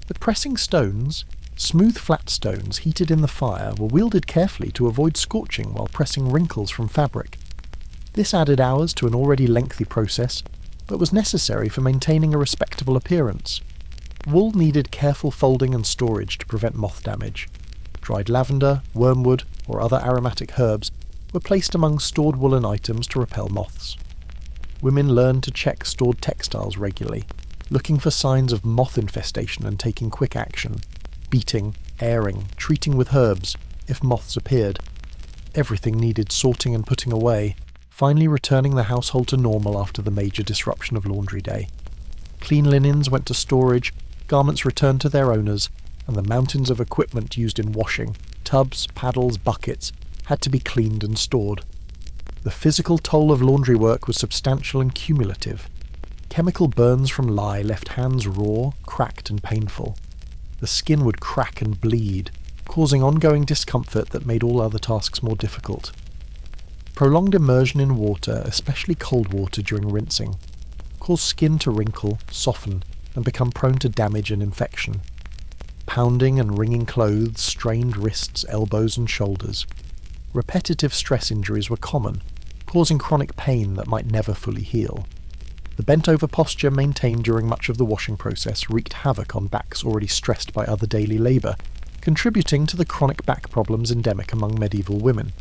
But pressing stones, smooth flat stones heated in the fire, were wielded carefully to avoid scorching while pressing wrinkles from fabric. This added hours to an already lengthy process, but was necessary for maintaining a respectable appearance. Wool needed careful folding and storage to prevent moth damage. Dried lavender, wormwood, or other aromatic herbs were placed among stored woolen items to repel moths. Women learned to check stored textiles regularly, looking for signs of moth infestation and taking quick action, beating, airing, treating with herbs, if moths appeared. Everything needed sorting and putting away, finally returning the household to normal after the major disruption of laundry day. Clean linens went to storage, garments returned to their owners, and the mountains of equipment used in washing, tubs, paddles, buckets, had to be cleaned and stored. The physical toll of laundry work was substantial and cumulative. Chemical burns from lye left hands raw, cracked and painful. The skin would crack and bleed, causing ongoing discomfort that made all other tasks more difficult. Prolonged immersion in water, especially cold water during rinsing, caused skin to wrinkle, soften, and become prone to damage and infection. Pounding and wringing clothes strained wrists, elbows and shoulders. Repetitive stress injuries were common, causing chronic pain that might never fully heal. The bent-over posture maintained during much of the washing process wreaked havoc on backs already stressed by other daily labour, contributing to the chronic back problems endemic among medieval women.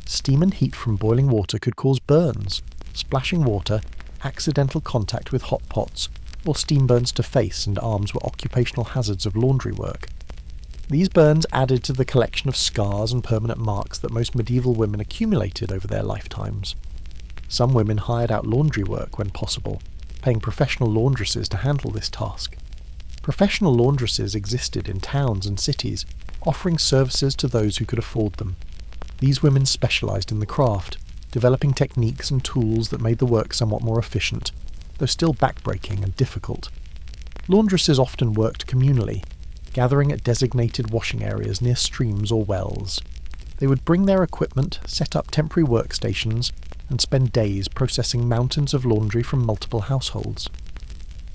Steam and heat from boiling water could cause burns, splashing water, accidental contact with hot pots, or steam burns to face and arms were occupational hazards of laundry work. These burns added to the collection of scars and permanent marks that most medieval women accumulated over their lifetimes. Some women hired out laundry work when possible, paying professional laundresses to handle this task. Professional laundresses existed in towns and cities, offering services to those who could afford them. These women specialised in the craft, developing techniques and tools that made the work somewhat more efficient, though still backbreaking and difficult. Laundresses often worked communally, gathering at designated washing areas near streams or wells. They would bring their equipment, set up temporary workstations, and spend days processing mountains of laundry from multiple households.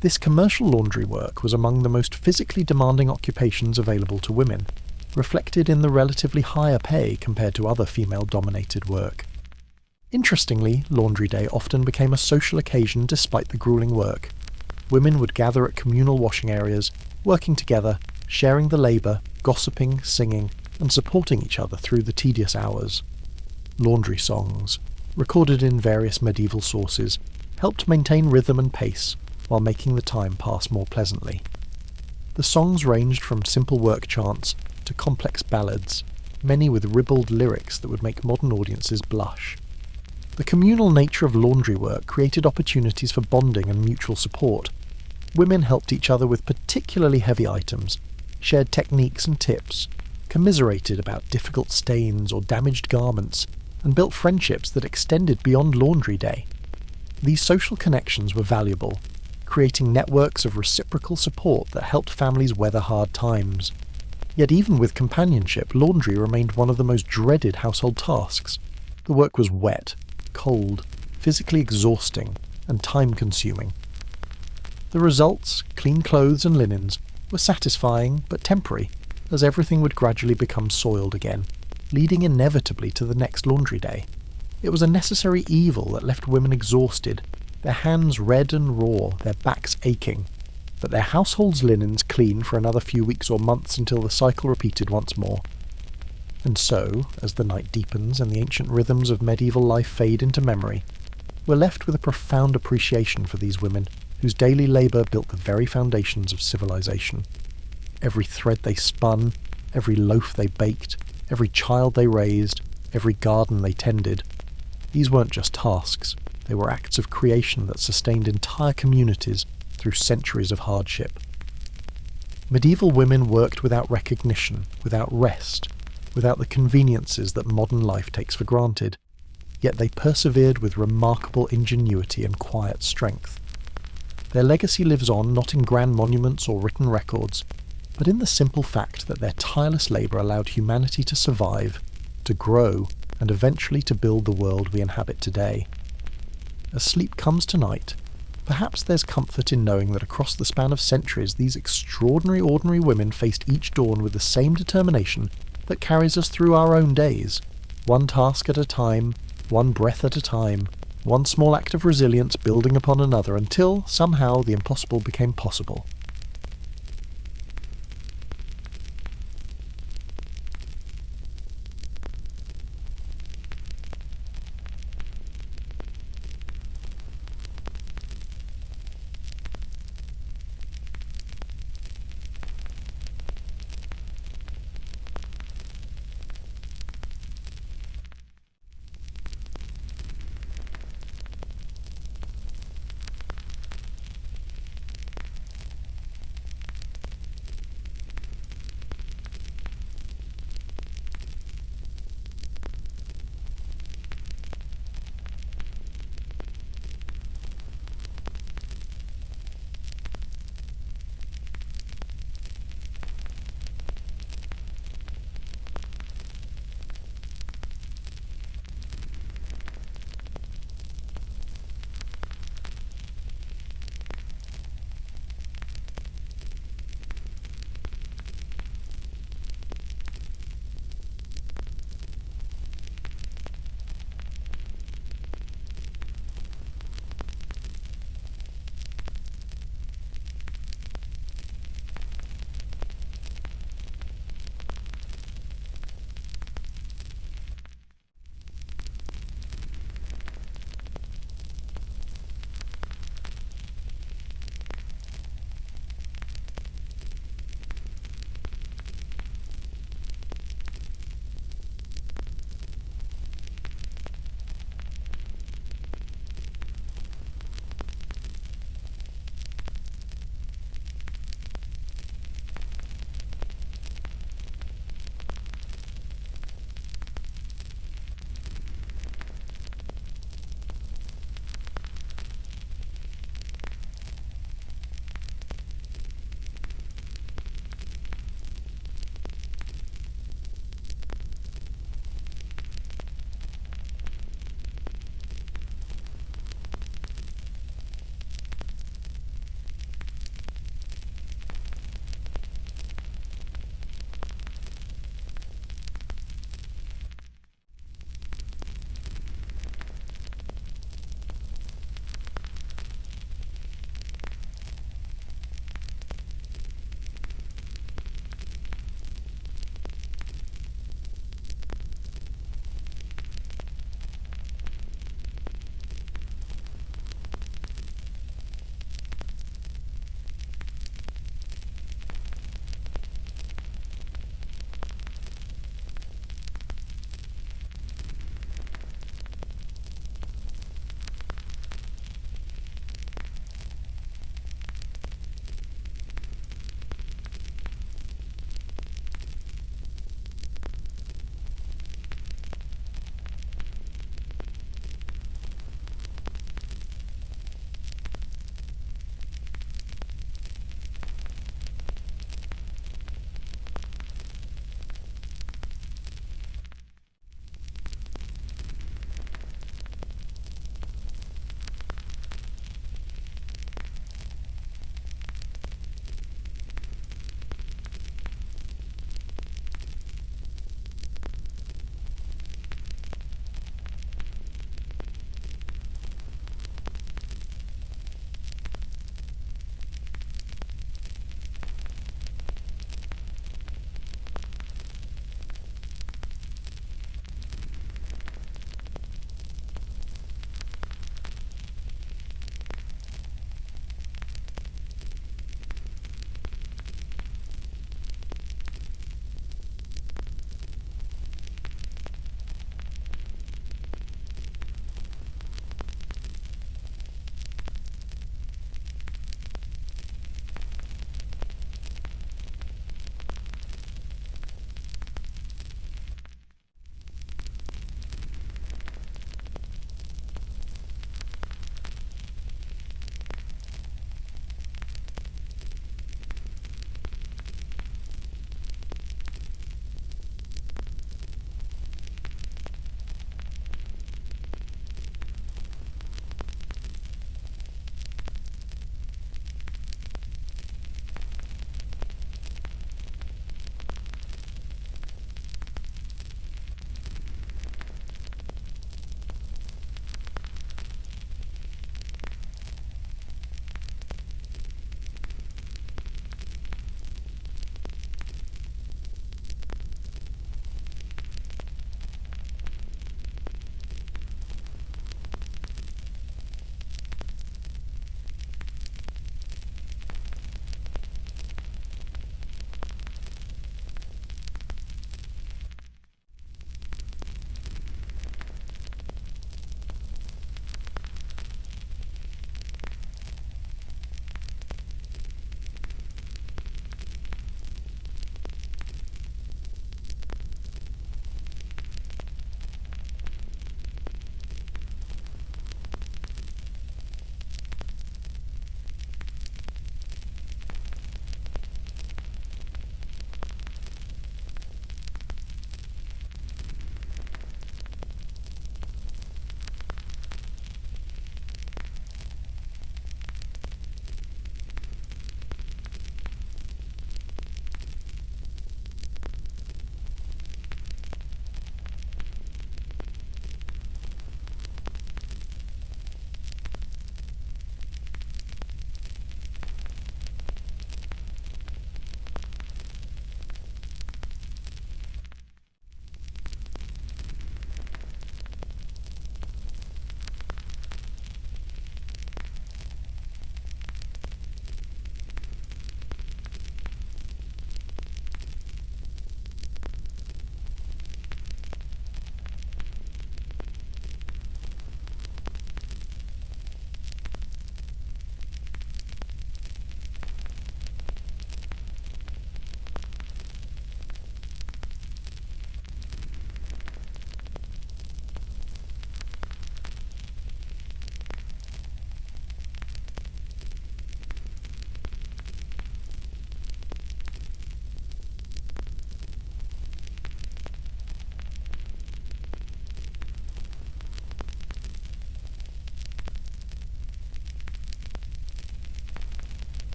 This commercial laundry work was among the most physically demanding occupations available to women, reflected in the relatively higher pay compared to other female-dominated work. Interestingly, laundry day often became a social occasion despite the grueling work. Women would gather at communal washing areas, working together, sharing the labour, gossiping, singing, and supporting each other through the tedious hours. Laundry songs, recorded in various medieval sources, helped maintain rhythm and pace while making the time pass more pleasantly. The songs ranged from simple work chants to complex ballads, many with ribald lyrics that would make modern audiences blush. The communal nature of laundry work created opportunities for bonding and mutual support. Women helped each other with particularly heavy items, shared techniques and tips, commiserated about difficult stains or damaged garments, and built friendships that extended beyond laundry day. These social connections were valuable, creating networks of reciprocal support that helped families weather hard times. Yet even with companionship, laundry remained one of the most dreaded household tasks. The work was wet, cold, physically exhausting, and time-consuming. The results, clean clothes and linens, were satisfying but temporary, as everything would gradually become soiled again, leading inevitably to the next laundry day. It was a necessary evil that left women exhausted, their hands red and raw, their backs aching, but their household's linens clean for another few weeks or months until the cycle repeated once more. And so, as the night deepens and the ancient rhythms of medieval life fade into memory, we're left with a profound appreciation for these women, whose daily labour built the very foundations of civilization. Every thread they spun, every loaf they baked, every child they raised, every garden they tended. These weren't just tasks, they were acts of creation that sustained entire communities through centuries of hardship. Medieval women worked without recognition, without rest, without the conveniences that modern life takes for granted, yet they persevered with remarkable ingenuity and quiet strength. Their legacy lives on not in grand monuments or written records, but in the simple fact that their tireless labour allowed humanity to survive, to grow, and eventually to build the world we inhabit today. As sleep comes tonight, perhaps there's comfort in knowing that across the span of centuries these extraordinary ordinary women faced each dawn with the same determination that carries us through our own days, one task at a time, one breath at a time, one small act of resilience building upon another until, somehow, the impossible became possible.